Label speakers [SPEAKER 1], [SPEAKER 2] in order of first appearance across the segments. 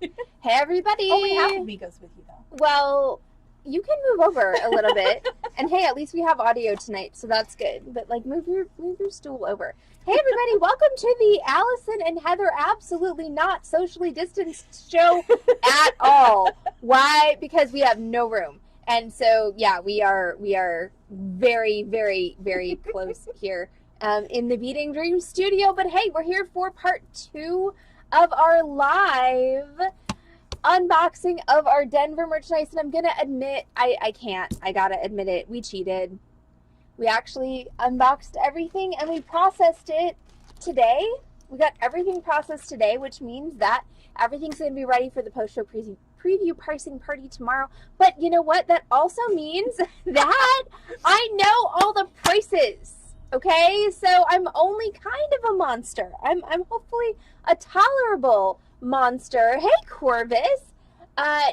[SPEAKER 1] Hey, everybody.
[SPEAKER 2] Only half of me goes with you, though.
[SPEAKER 1] Well, you can move over a little bit. And hey, at least we have audio tonight, so that's good. But like move your stool over. Hey everybody, welcome to the Allison and Heather absolutely not socially distanced show at all. Why? Because we have no room. And so yeah, we are very, very, very close here in the Beading Dream studio. But hey, we're here for part 2 of our live unboxing of our Denver merchandise, and I'm gonna admit I gotta admit it, we cheated. We actually unboxed everything and we processed it today. We got everything processed today, which means that everything's gonna be ready for the post-show preview pricing party tomorrow. But you know what? That also means that I know all the prices. Okay, so I'm only kind of a monster. I'm hopefully a tolerable monster. Hey, Corvus.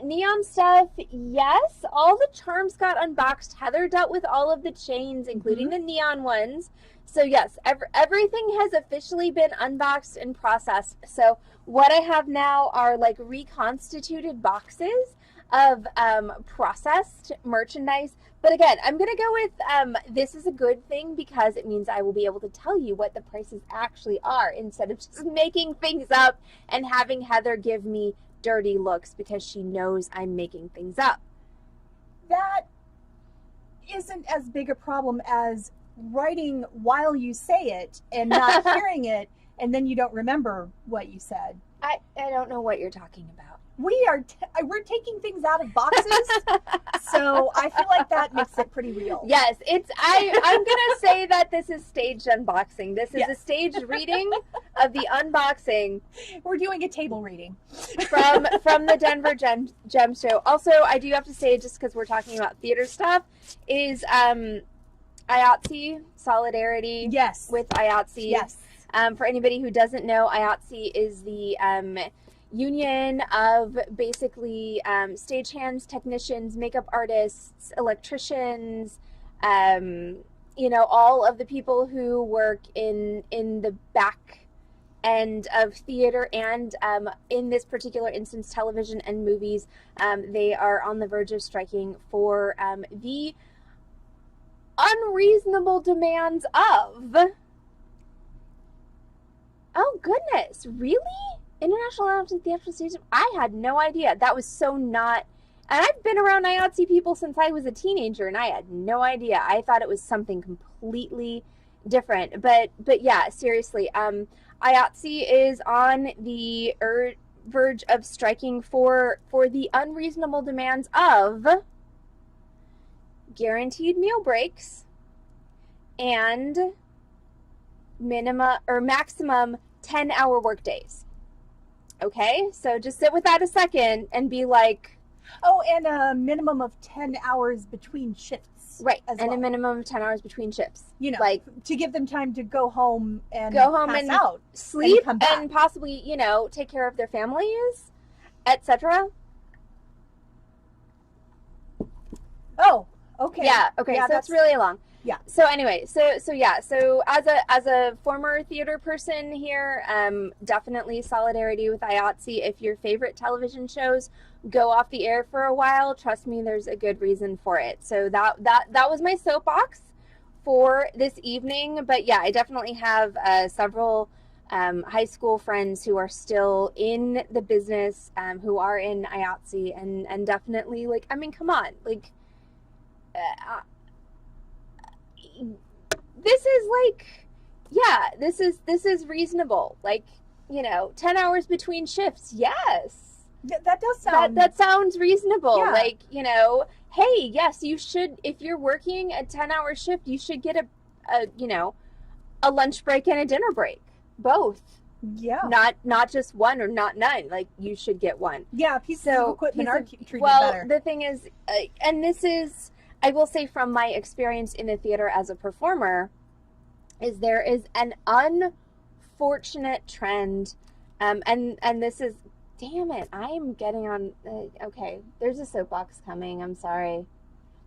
[SPEAKER 1] Neon stuff, yes. All the charms got unboxed. Heather dealt with all of the chains, including the neon ones. So yes, everything has officially been unboxed and processed. So what I have now are like reconstituted boxes of processed merchandise. But again, I'm going to go with this is a good thing because it means I will be able to tell you what the prices actually are instead of just making things up and having Heather give me dirty looks because she knows I'm making things up.
[SPEAKER 2] That isn't as big a problem as writing while you say it and not hearing it, and then you don't remember what you said.
[SPEAKER 1] I don't know what you're talking about.
[SPEAKER 2] We're taking things out of boxes, so I feel like that makes it pretty real.
[SPEAKER 1] Yes, I'm gonna say that this is staged unboxing. This is a staged reading of the unboxing.
[SPEAKER 2] We're doing a table reading
[SPEAKER 1] from the Denver Gem Show. Also, I do have to say, just because we're talking about theater stuff, is IATSE solidarity.
[SPEAKER 2] Yes,
[SPEAKER 1] with IATSE.
[SPEAKER 2] Yes.
[SPEAKER 1] For anybody who doesn't know, IATSE is the union of basically stagehands, technicians, makeup artists, electricians, all of the people who work in the back end of theater and in this particular instance, television and movies. They are on the verge of striking for the unreasonable demands of... Oh, goodness. Really? International Adapted Theatrical Stadium? I had no idea. That was so not... And I've been around IATSE people since I was a teenager, and I had no idea. I thought it was something completely different. But yeah, seriously. IATSE is on the verge of striking for the unreasonable demands of guaranteed meal breaks and maximum 10-hour work days. Okay, so just sit with that a second and be like...
[SPEAKER 2] Oh, and a minimum of 10 hours between shifts.
[SPEAKER 1] Right, and well. A minimum of 10 hours between shifts.
[SPEAKER 2] Like to give them time to go home and pass out.
[SPEAKER 1] Sleep, and possibly, take care of their families, etc.
[SPEAKER 2] Oh, okay.
[SPEAKER 1] Yeah, okay, so it's really long.
[SPEAKER 2] Yeah.
[SPEAKER 1] So anyway, so as a former theater person here, definitely solidarity with IATSE. If your favorite television shows go off the air for a while, trust me, there's a good reason for it. So that was my soapbox for this evening. But yeah, I definitely have several high school friends who are still in the business, who are in IATSE, and definitely come on, this is reasonable. 10 hours between shifts. Yes.
[SPEAKER 2] That does sound...
[SPEAKER 1] That sounds reasonable.
[SPEAKER 2] Yeah.
[SPEAKER 1] Hey, yes, you should, if you're working a 10-hour shift, you should get a lunch break and a dinner break. Both.
[SPEAKER 2] Yeah.
[SPEAKER 1] Not just one or not none. You should get one.
[SPEAKER 2] Yeah, pieces of equipment are treated better.
[SPEAKER 1] The thing is, and this is... I will say from my experience in the theater as a performer, is there is an unfortunate trend, and this is, damn it, I am getting on, okay, there's a soapbox coming, I'm sorry.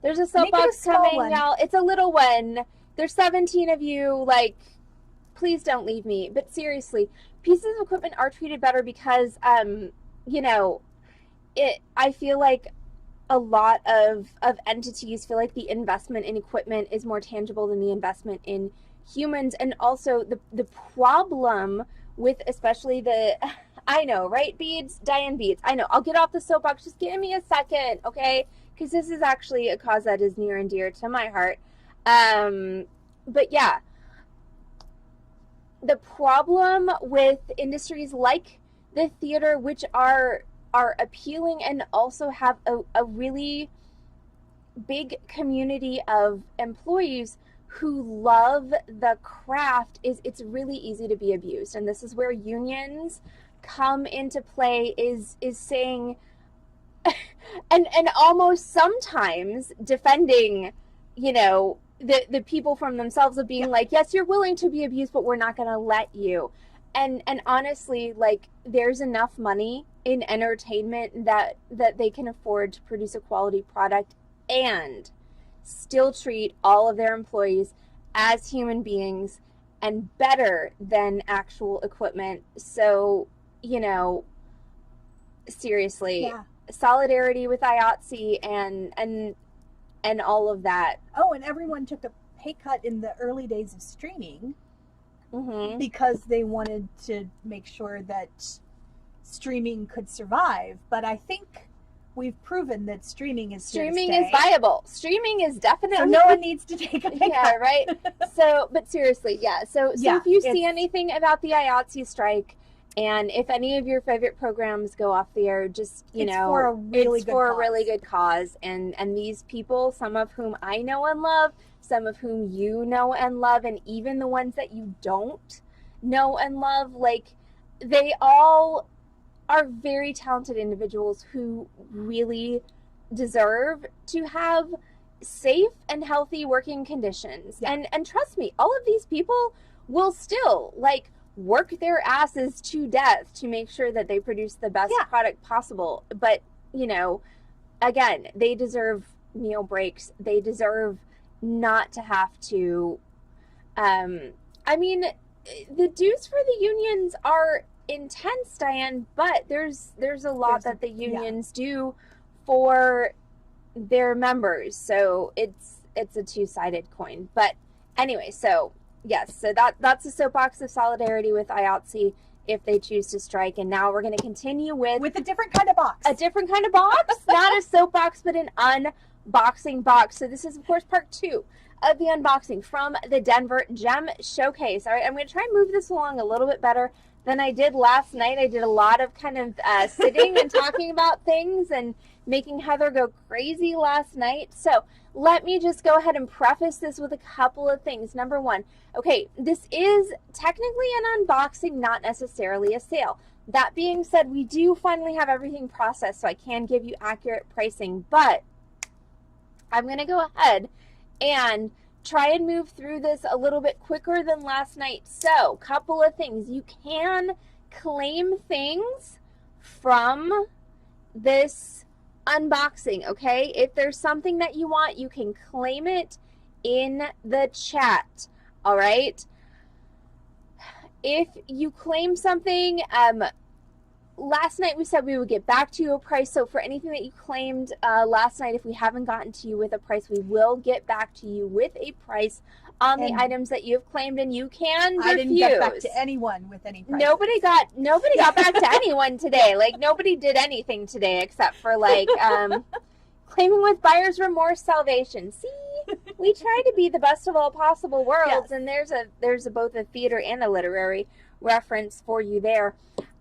[SPEAKER 1] There's a soapbox coming, y'all. It's a little one. There's 17 of you, please don't leave me. But seriously, pieces of equipment are treated better because you know, I feel like a lot of entities feel like the investment in equipment is more tangible than the investment in humans. And also the problem with especially the I know, right, Beads? Diane Beads. I know. I'll get off the soapbox. Just give me a second, okay? Because this is actually a cause that is near and dear to my heart. But yeah, the problem with industries like the theater, which are appealing and also have a really big community of employees who love the craft, is it's really easy to be abused. And this is where unions come into play, is saying and almost sometimes defending, you know, the people from themselves, of being like, yes, you're willing to be abused, but we're not going to let you. And honestly, like, there's enough money in entertainment that they can afford to produce a quality product and still treat all of their employees as human beings and better than actual equipment. So, you know, seriously, solidarity with IATSE and all of that.
[SPEAKER 2] Oh, and everyone took a pay cut in the early days of streaming because they wanted to make sure that streaming could survive. But I think we've proven that streaming is
[SPEAKER 1] viable. Streaming is definitely,
[SPEAKER 2] so no one needs to take a pay cut.
[SPEAKER 1] Right. So, but seriously, so if you see anything about the IATSE strike, and if any of your favorite programs go off the air, just, you know,
[SPEAKER 2] for a really
[SPEAKER 1] good cause. And these people, some of whom I know and love, some of whom you know and love, and even the ones that you don't know and love, like, they all are very talented individuals who really deserve to have safe and healthy working conditions. And trust me, all of these people will still, like, work their asses to death to make sure that they produce the best product possible. But, you know, again, they deserve meal breaks. They deserve not to have to, I mean, the dues for the unions are intense, Diane, but there's a lot that the unions do for their members. So it's a two-sided coin. But anyway, so yes, so that's a soapbox of solidarity with IATSE if they choose to strike. And now we're going to continue with
[SPEAKER 2] a different kind of box.
[SPEAKER 1] A different kind of box, not a soapbox, but an unboxing box. So this is, of course, part 2 of the unboxing from the Denver Gem Showcase. All right, I'm going to try and move this along a little bit better than I did last night. I did a lot of kind of sitting and talking about things and making Heather go crazy last night. So let me just go ahead and preface this with a couple of things. Number one, okay, this is technically an unboxing, not necessarily a sale. That being said, we do finally have everything processed, so I can give you accurate pricing, but I'm going to go ahead and try and move through this a little bit quicker than last night. So, couple of things. You can claim things from this unboxing, okay? If there's something that you want, you can claim it in the chat, all right? If you claim something, last night we said we would get back to you a price. So for anything that you claimed last night, if we haven't gotten to you with a price, we will get back to you with a price on the items that you've claimed, and you can refuse.
[SPEAKER 2] I didn't get back to anyone with any prices.
[SPEAKER 1] Nobody got back to anyone today. Like, nobody did anything today except for, like, claiming with buyer's remorse salvation. See, we try to be the best of all possible worlds, and there's both a theater and a literary reference for you there.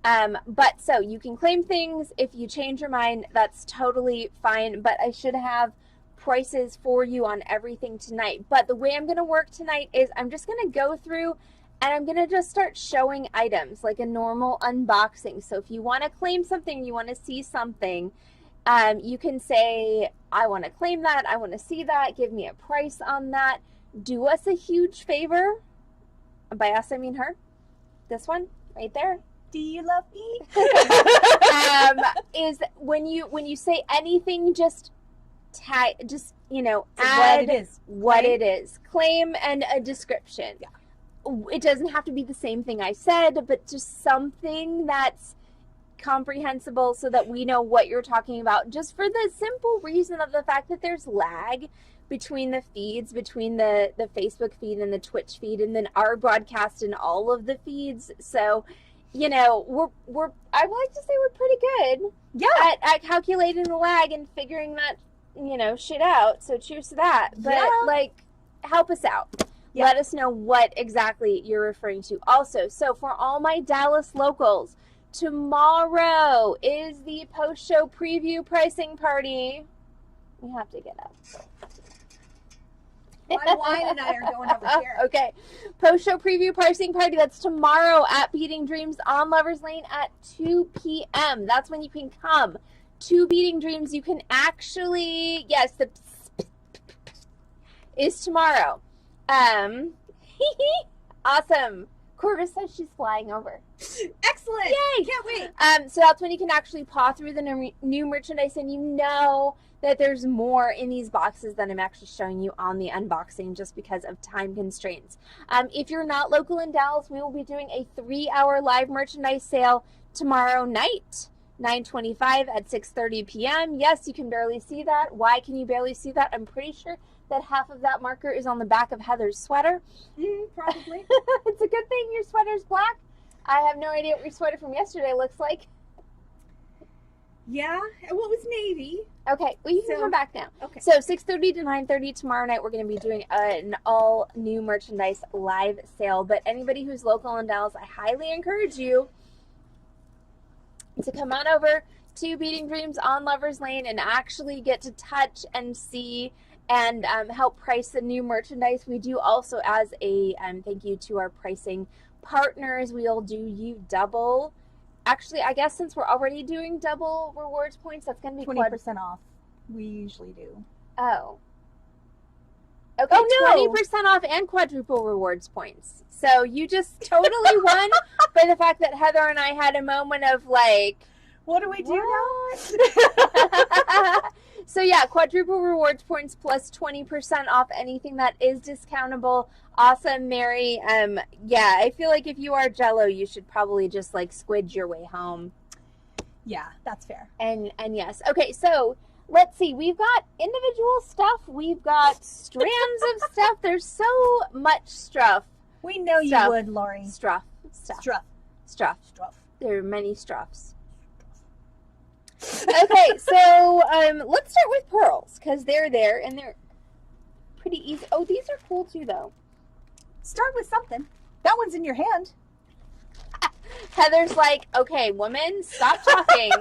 [SPEAKER 1] But so you can claim things. If you change your mind, that's totally fine. But I should have prices for you on everything tonight. But the way I'm going to work tonight is I'm just going to go through and I'm going to just start showing items like a normal unboxing. So if you want to claim something, you want to see something, you can say, I want to claim that. I want to see that. Give me a price on that. Do us a huge favor. By us, I mean her. This one right there.
[SPEAKER 2] Do you love me?
[SPEAKER 1] Is when you say anything, just
[SPEAKER 2] add
[SPEAKER 1] what it is. Claim and a description. Yeah. It doesn't have to be the same thing I said, but just something that's comprehensible so that we know what you're talking about, just for the simple reason of the fact that there's lag between the feeds, between the Facebook feed and the Twitch feed, and then our broadcast in all of the feeds. So, you know, we're I would like to say we're pretty good at calculating the lag and figuring that, you know, shit out. So cheers to that. But like, help us out. Yeah. Let us know what exactly you're referring to. Also, so for all my Dallas locals, tomorrow is the post-show preview pricing party. We have to get up.
[SPEAKER 2] My wine and I are going over here.
[SPEAKER 1] Okay. Post-show preview pricing party. That's tomorrow at Beading Dreams on Lovers Lane at 2 p.m. That's when you can come to Beading Dreams. You can actually, yes, the is tomorrow. Awesome. Corvus says she's flying over.
[SPEAKER 2] Excellent.
[SPEAKER 1] Yay.
[SPEAKER 2] Can't wait.
[SPEAKER 1] So that's when you can actually paw through the new merchandise, and you know that there's more in these boxes than I'm actually showing you on the unboxing just because of time constraints. If you're not local in Dallas, we will be doing a 3-hour live merchandise sale tomorrow night, 9/25 at 6:30 p.m. Yes, you can barely see that. Why can you barely see that? I'm pretty sure that half of that marker is on the back of Heather's sweater.
[SPEAKER 2] Probably.
[SPEAKER 1] It's a good thing your sweater's black. I have no idea what your sweater from yesterday looks like.
[SPEAKER 2] Yeah, well, it was navy.
[SPEAKER 1] Okay, well, you can come back now.
[SPEAKER 2] Okay.
[SPEAKER 1] So 6:30 to 9:30 tomorrow night, we're going to be doing an all new merchandise live sale. But anybody who's local in Dallas, I highly encourage you to come on over to Beading Dreams on Lovers Lane and actually get to touch and see and help price the new merchandise. We do also, as a thank you to our pricing partners, we'll do you double. Actually, I guess since we're already doing double rewards points, that's going to be
[SPEAKER 2] 20% off. We usually do.
[SPEAKER 1] Oh. Okay, 20% off and quadruple rewards points. So you just totally won by the fact that Heather and I had a moment of like,
[SPEAKER 2] what do we do now?
[SPEAKER 1] So yeah, quadruple rewards points plus 20% off anything that is discountable. Awesome, Mary. Yeah, I feel like if you are Jello, you should probably just like squidge your way home.
[SPEAKER 2] Yeah, that's fair.
[SPEAKER 1] And yes. Okay, so let's see. We've got individual stuff. We've got strands of stuff. There's so much stuff.
[SPEAKER 2] We know you would, Lori.
[SPEAKER 1] Stuff. There are many stuffs. Okay, so let's start with pearls because they're there and they're pretty easy. Oh, these are cool too, though.
[SPEAKER 2] Start with something. That one's in your hand.
[SPEAKER 1] Heather's like, okay, woman, stop talking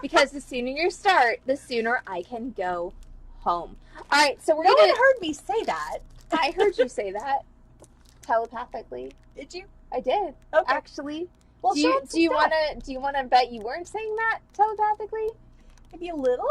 [SPEAKER 1] because the sooner you start, the sooner I can go home. All right, so we're
[SPEAKER 2] No
[SPEAKER 1] gonna.
[SPEAKER 2] one heard me say that.
[SPEAKER 1] I heard you say that telepathically.
[SPEAKER 2] Did you?
[SPEAKER 1] I did.
[SPEAKER 2] Okay.
[SPEAKER 1] Actually.
[SPEAKER 2] Well,
[SPEAKER 1] do you wanna bet you weren't saying that telepathically?
[SPEAKER 2] Maybe a little.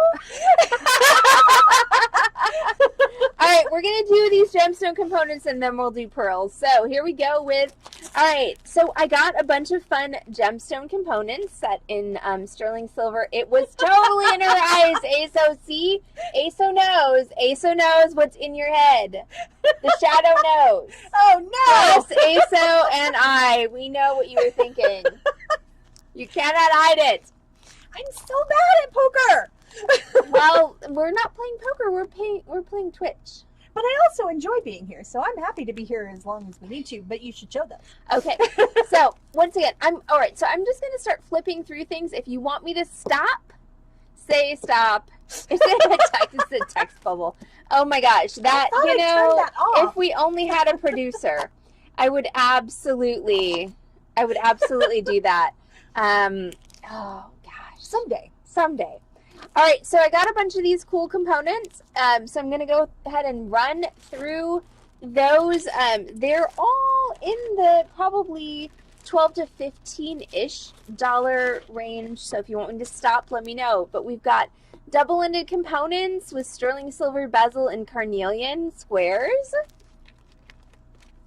[SPEAKER 1] All right, we're going to do these gemstone components and then we'll do pearls. So here we go with, all right, so I got a bunch of fun gemstone components set in sterling silver. It was totally in her eyes, Aso. See? Aso knows what's in your head. The shadow knows.
[SPEAKER 2] Oh, no.
[SPEAKER 1] Yes, Aso and I, we know what you were thinking. You cannot hide it.
[SPEAKER 2] I'm so bad at poker.
[SPEAKER 1] Well, we're not playing poker. We're playing Twitch.
[SPEAKER 2] But I also enjoy being here, so I'm happy to be here as long as we need to. But you should show them.
[SPEAKER 1] Okay. So once again, all right. So I'm just going to start flipping through things. If you want me to stop, say stop. It's a text bubble. Oh my gosh, that
[SPEAKER 2] turned that off.
[SPEAKER 1] If we only had a producer, I would absolutely do that. Oh gosh, someday. All right, so I got a bunch of these cool components. So I'm going to go ahead and run through those. They're all in the probably $12 to $15-ish range. So if you want me to stop, let me know. But we've got double-ended components with sterling silver bezel and carnelian squares.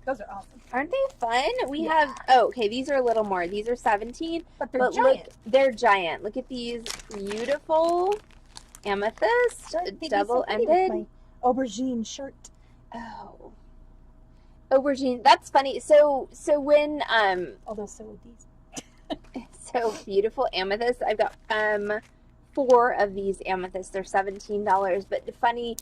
[SPEAKER 2] Those are awesome.
[SPEAKER 1] Aren't they fun? We have, okay, these are a little more. These are 17.
[SPEAKER 2] But they're giant.
[SPEAKER 1] Look, they're giant. Look at these beautiful amethyst, double-ended.
[SPEAKER 2] My aubergine shirt.
[SPEAKER 1] Oh. Aubergine. That's funny. So when,
[SPEAKER 2] although so would these.
[SPEAKER 1] So beautiful amethyst. I've got 4 of these amethysts. They're $17. But the funny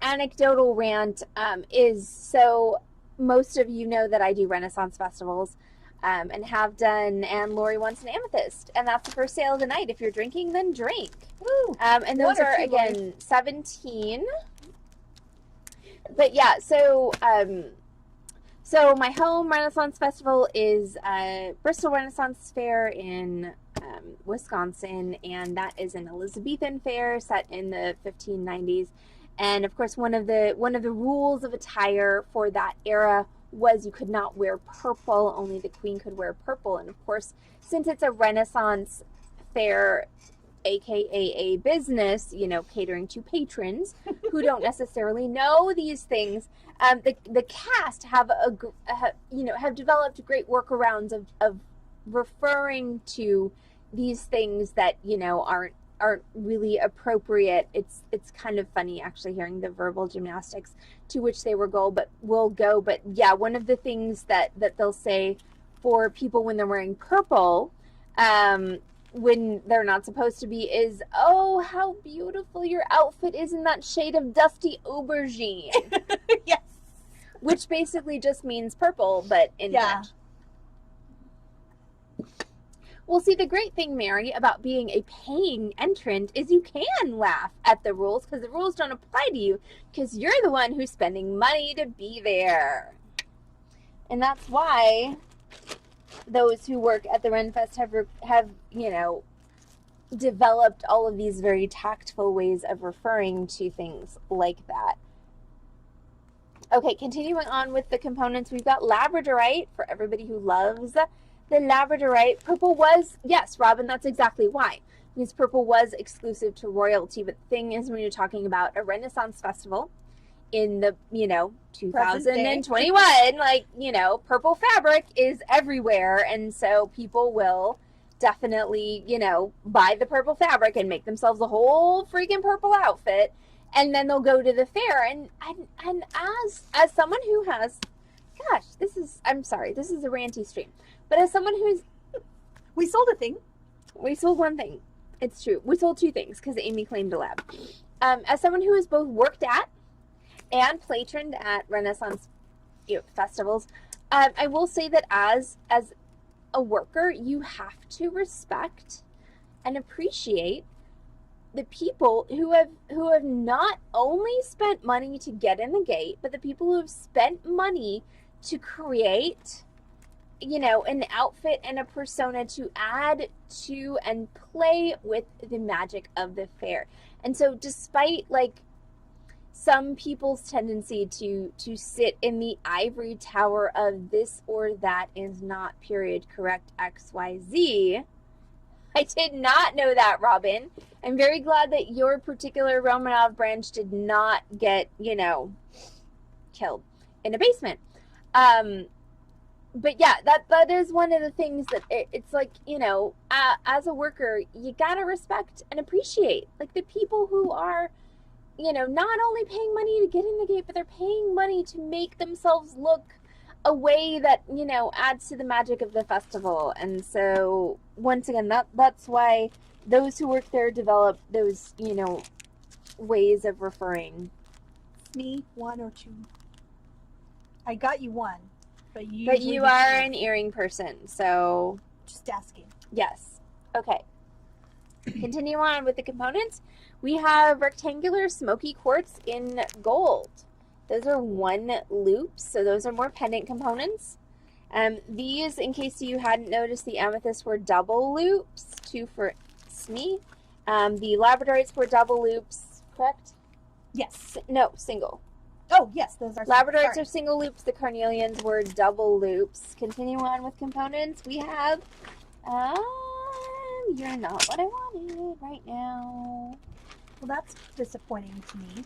[SPEAKER 1] anecdotal rant is, so most of you know that I do Renaissance festivals and have done, and Lori wants an amethyst, and that's the first sale of the night. If you're drinking, then drink. And those are, again, $17. But yeah, so my home Renaissance festival is Bristol Renaissance Fair in Wisconsin, and that is an Elizabethan fair set in the 1590s. And of course, one of the rules of attire for that era was you could not wear purple. Only the queen could wear purple. And of course, since it's a Renaissance fair, aka a business, catering to patrons who don't necessarily know these things, the cast have developed great workarounds of referring to these things that aren't really appropriate. It's kind of funny actually hearing the verbal gymnastics to which they will go. But yeah, one of the things that they'll say for people when they're wearing purple, when they're not supposed to be, is, "Oh, how beautiful your outfit is in that shade of dusty aubergine."
[SPEAKER 2] Yes.
[SPEAKER 1] Which basically just means purple, but in French. Well, see, the great thing, Mary, about being a paying entrant is you can laugh at the rules because the rules don't apply to you because you're the one who's spending money to be there. And that's why those who work at the Renfest have developed all of these very tactful ways of referring to things like that. Okay, continuing on with the components, we've got labradorite for everybody who loves the labradorite. Purple was, yes, Robin, that's exactly why. Because purple was exclusive to royalty. But the thing is, when you're talking about a Renaissance festival in the, 2021, purple fabric is everywhere. And so people will definitely, buy the purple fabric and make themselves a whole freaking purple outfit. And then they'll go to the fair. And as someone who has, I'm sorry, this is a ranty stream. But as someone who's...
[SPEAKER 2] We sold a thing.
[SPEAKER 1] We sold one thing. It's true. We sold 2 things because Amy claimed a lab. As someone who has both worked at and patroned at Renaissance festivals, I will say that as a worker, you have to respect and appreciate the people who have not only spent money to get in the gate, but the people who have spent money to create, an outfit and a persona to add to and play with the magic of the fair. And so despite some people's tendency to sit in the ivory tower of this or that is not period correct XYZ, I did not know that, Robin. I'm very glad that your particular Romanov branch did not get, killed in a basement. But yeah, that is one of the things that it's like, as a worker, you gotta respect and appreciate the people who are, not only paying money to get in the gate, but they're paying money to make themselves look a way that, adds to the magic of the festival. And so once again, that's why those who work there develop those, ways of referring.
[SPEAKER 2] Me, 1 or 2. I got you 1. But
[SPEAKER 1] you are an earring person, so...
[SPEAKER 2] Just asking.
[SPEAKER 1] Yes. Okay. Continue on with the components. We have rectangular smoky quartz in gold. Those are 1 loops, so those are more pendant components. These, in case you hadn't noticed, the amethysts were double loops, 2 for SME. The labradorites were double loops, correct?
[SPEAKER 2] Yes.
[SPEAKER 1] No, single.
[SPEAKER 2] Oh, yes, those are
[SPEAKER 1] labradorites are single loops. The carnelians were double loops. Continue on with components. We have, you're not what I wanted right now.
[SPEAKER 2] Well, that's disappointing to me.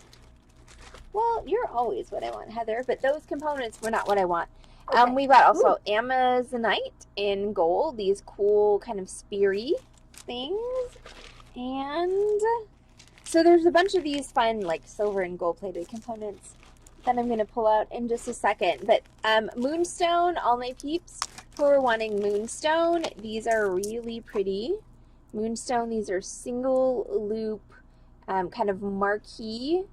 [SPEAKER 1] Well, you're always what I want, Heather, but those components were not what I want.
[SPEAKER 2] Okay.
[SPEAKER 1] We've got also Amazonite in gold, these cool kind of speary things. And so there's a bunch of these fun, silver and gold plated components that I'm going to pull out in just a second. But Moonstone, all my peeps, who are wanting Moonstone, these are really pretty. Moonstone, these are single loop kind of marquee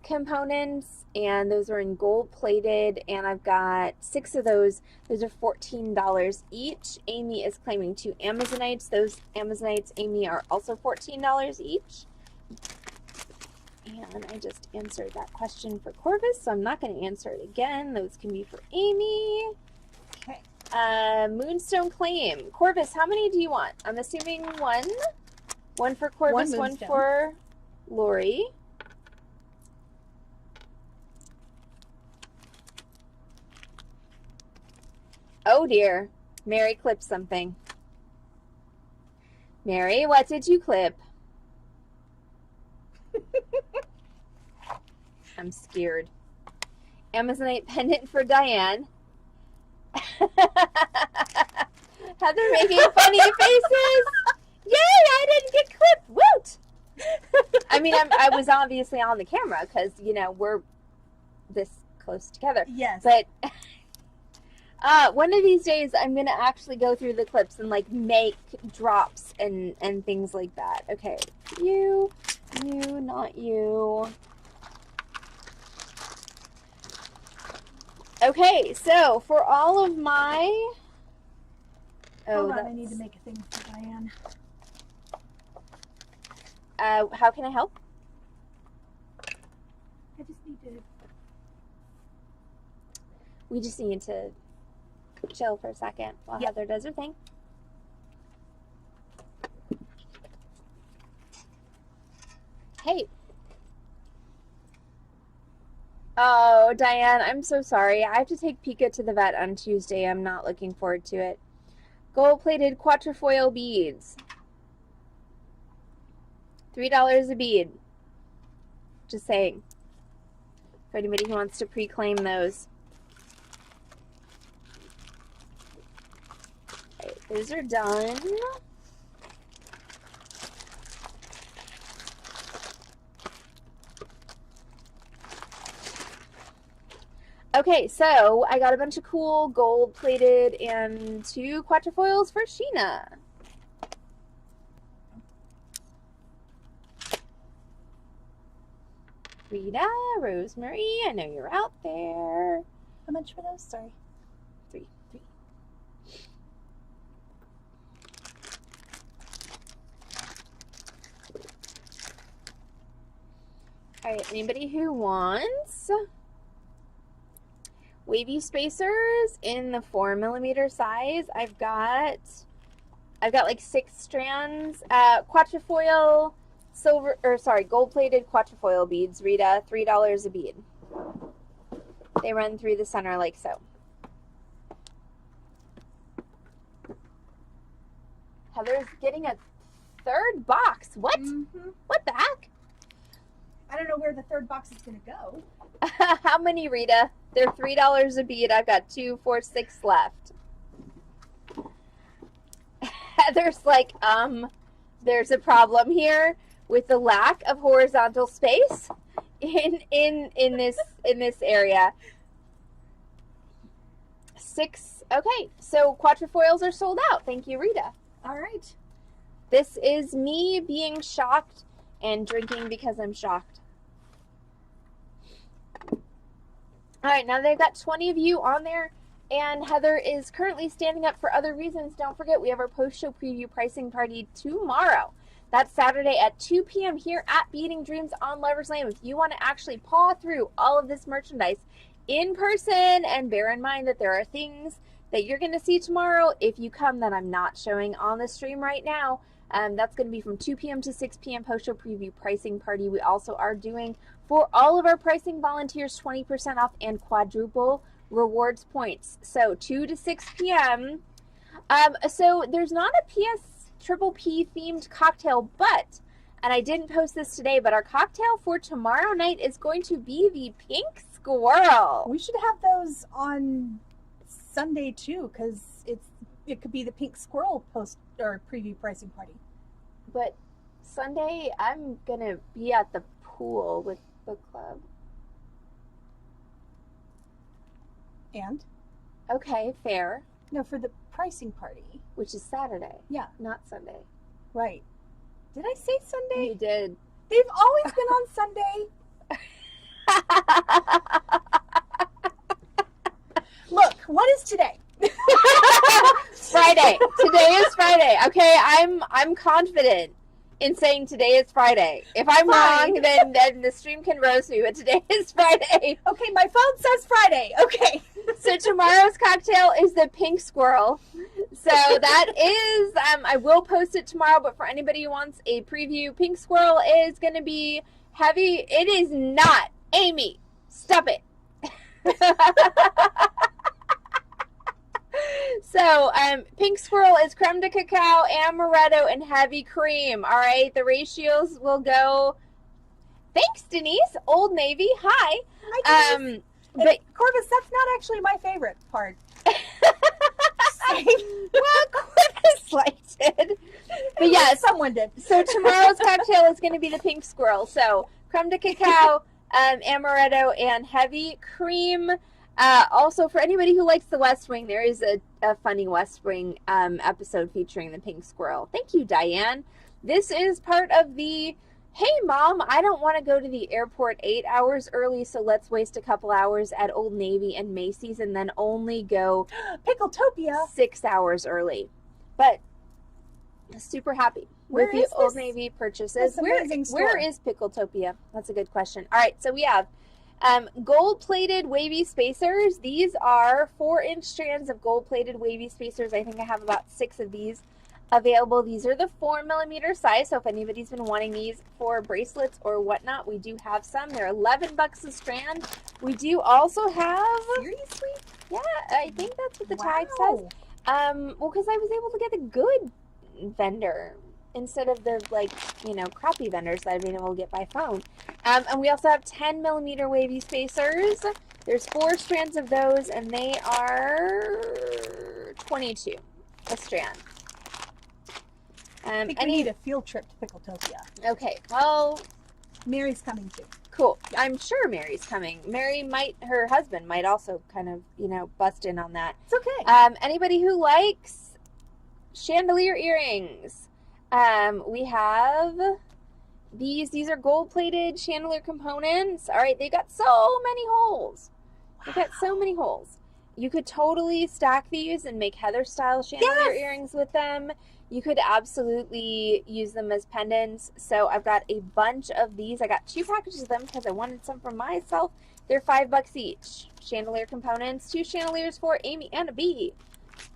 [SPEAKER 1] components, and those are in gold plated, and I've got 6 of those. Those are $14 each. Amy is claiming 2 Amazonites. Those Amazonites, Amy, are also $14 each. And I just answered that question for Corvus, so I'm not going to answer it again. Those can be for Amy.
[SPEAKER 2] Okay.
[SPEAKER 1] Moonstone claim. Corvus, how many do you want? I'm assuming 1. 1 for Corvus, 1 for Lori. Oh dear. Mary clipped something. Mary, what did you clip? I'm scared. Amazonite pendant for Diane. Heather making funny faces. Yay, I didn't get clipped. Woot! I mean, I was obviously on the camera because, you know, we're this close together.
[SPEAKER 2] Yes.
[SPEAKER 1] But one of these days, I'm going to actually go through the clips and, like, make drops and things like that. Okay. You, not you. Okay, so for all of my...
[SPEAKER 2] Hold on, I need to make a thing for Diane.
[SPEAKER 1] How can I help?
[SPEAKER 2] I just need to...
[SPEAKER 1] We just need to chill for a second while Heather does her thing. Hey. Oh, Diane, I'm so sorry. I have to take Pika to the vet on Tuesday. I'm not looking forward to it. Gold-plated quatrefoil beads. $3 a bead. Just saying. For anybody who wants to pre-claim those. Alright, those are done. Okay, so I got a bunch of cool gold-plated and 2 quatrefoils for Sheena. Rita, Rosemary, I know you're out there.
[SPEAKER 2] How much for those? Sorry.
[SPEAKER 1] 3. Alright, anybody who wants wavy spacers in the 4mm size, I've got like 6 strands. Quatrefoil gold-plated quatrefoil beads, Rita, $3 a bead. They run through the center like so. Heather's getting a 3rd box. What?
[SPEAKER 2] Mm-hmm.
[SPEAKER 1] What the heck?
[SPEAKER 2] I don't know where the 3rd box is going to go.
[SPEAKER 1] How many, Rita? They're $3 a bead. I've got 2, 4, 6 left. Heather's like, there's a problem here with the lack of horizontal space in this area. 6. Okay, so quatrefoils are sold out. Thank you, Rita.
[SPEAKER 2] All right.
[SPEAKER 1] This is me being shocked and drinking because I'm shocked. All right, now they've got 20 of you on there, and Heather is currently standing up for other reasons. Don't forget, we have our post-show preview pricing party tomorrow. That's Saturday at 2 p.m. here at Beading Dreams on Lover's Lane. If you want to actually paw through all of this merchandise in person, and bear in mind that there are things that you're going to see tomorrow if you come that I'm not showing on the stream right now. That's going to be from 2 p.m. to 6 p.m. post-show preview pricing party. We also are doing, for all of our pricing volunteers, 20% off and quadruple rewards points. So 2 to 6 p.m. So there's not a Triple P themed cocktail, but, and I didn't post this today, but our cocktail for tomorrow night is going to be the Pink Squirrel.
[SPEAKER 2] We should have those on Sunday too, because it could be the Pink Squirrel post or preview pricing party.
[SPEAKER 1] But Sunday, I'm going to be at the pool with book club.
[SPEAKER 2] And?
[SPEAKER 1] Okay, fair.
[SPEAKER 2] No, for the pricing party.
[SPEAKER 1] which is Saturday.
[SPEAKER 2] Yeah.
[SPEAKER 1] Not Sunday.
[SPEAKER 2] Right. Did I say Sunday?
[SPEAKER 1] You did.
[SPEAKER 2] They've always been on Sunday. Look, what is today?
[SPEAKER 1] Friday. Today is Friday. Okay, I'm confident in saying today is Friday. If I'm
[SPEAKER 2] Fine.
[SPEAKER 1] wrong, then the stream can roast me, but today is Friday.
[SPEAKER 2] Okay, my phone says Friday. Okay.
[SPEAKER 1] So tomorrow's cocktail is the pink squirrel. So that is, I will post it tomorrow, but for anybody who wants a preview, pink squirrel is going to be heavy. It is not. Amy, stop it. So, pink squirrel is creme de cacao, amaretto, and heavy cream. All right, the ratios will go. Thanks, Denise. Old Navy. Hi.
[SPEAKER 2] Hi, Denise.
[SPEAKER 1] But
[SPEAKER 2] Corvus, that's not actually my favorite part.
[SPEAKER 1] well, Corvus liked it. But yes,
[SPEAKER 2] someone did.
[SPEAKER 1] So tomorrow's cocktail is going to be the pink squirrel. So creme de cacao, amaretto, and heavy cream. Also, for anybody who likes the West Wing, there is a funny West Wing episode featuring the pink squirrel. Thank you, Diane. This is part of the, hey, Mom, I don't want to go to the airport 8 hours early, so let's waste a couple hours at Old Navy and Macy's and then only go
[SPEAKER 2] Pickletopia
[SPEAKER 1] 6 hours early. But super happy with the Old Navy purchases. Where is Pickletopia? That's a good question. All right, so we have gold-plated wavy spacers. These are 4-inch strands of gold-plated wavy spacers. I think I have about 6 of these available. These are the 4mm size, so if anybody's been wanting these for bracelets or whatnot, we do have some. They're $11 a strand. We do also have...
[SPEAKER 2] Seriously?
[SPEAKER 1] Yeah, I think that's what the tag says. Well, because I was able to get the good vendor instead of the, like, you know, crappy vendors that I've been able to get by phone. And we also have 10mm wavy spacers. There's 4 strands of those, and they are $22 a strand.
[SPEAKER 2] I think we need a field trip to Pickletopia.
[SPEAKER 1] Okay, well...
[SPEAKER 2] Mary's coming too.
[SPEAKER 1] Cool. I'm sure Mary's coming. Her husband might also kind of, you know, bust in on that.
[SPEAKER 2] It's okay.
[SPEAKER 1] Anybody who likes chandelier earrings, we have these. These are gold-plated chandelier components. All right, they've got so many holes. They've got so many holes. You could totally stack these and make Heather-style chandelier earrings with them. You could absolutely use them as pendants. So I've got a bunch of these. I got 2 packages of them because I wanted some for myself. They're $5 each. Chandelier components. 2 chandeliers for Amy and a bee.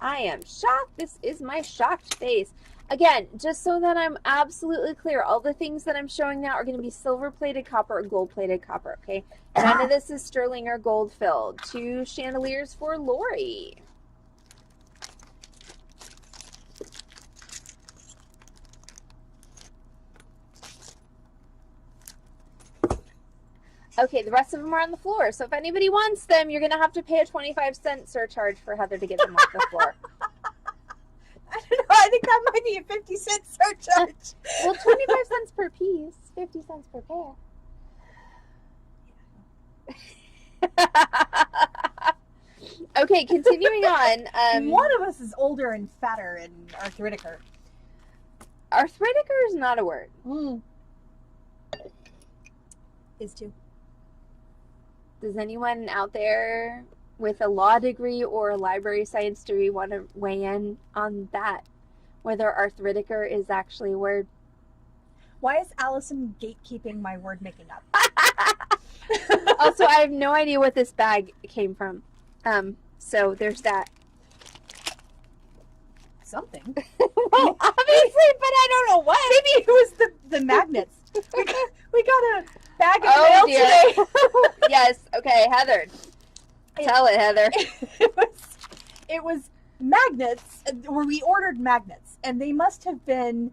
[SPEAKER 1] I am shocked. This is my shocked face. Again, just so that I'm absolutely clear, all the things that I'm showing now are going to be silver-plated copper or gold-plated copper, okay? None of this is sterling or gold-filled. 2 chandeliers for Lori. Okay, the rest of them are on the floor. So if anybody wants them, you're going to have to pay a 25-cent surcharge for Heather to get them off the floor.
[SPEAKER 2] I don't know. I think that might be a 50-cent surcharge.
[SPEAKER 1] Well, 25 cents per piece, 50 cents per pair. Okay, continuing on.
[SPEAKER 2] One of us is older and fatter and arthriticer.
[SPEAKER 1] Arthriticer is not a word.
[SPEAKER 2] Is too.
[SPEAKER 1] Does anyone out there with a law degree or a library science degree want to weigh in on that? Whether arthriticer is actually a word?
[SPEAKER 2] Why is Allison gatekeeping my word making up?
[SPEAKER 1] Also, I have no idea what this bag came from. So there's that.
[SPEAKER 2] Something.
[SPEAKER 1] Well, obviously, but I don't know what.
[SPEAKER 2] Maybe it was the magnets. We got a bag of mail today.
[SPEAKER 1] Yes. Okay, Heather. Tell it, Heather.
[SPEAKER 2] It was magnets, or we ordered magnets, and they must have been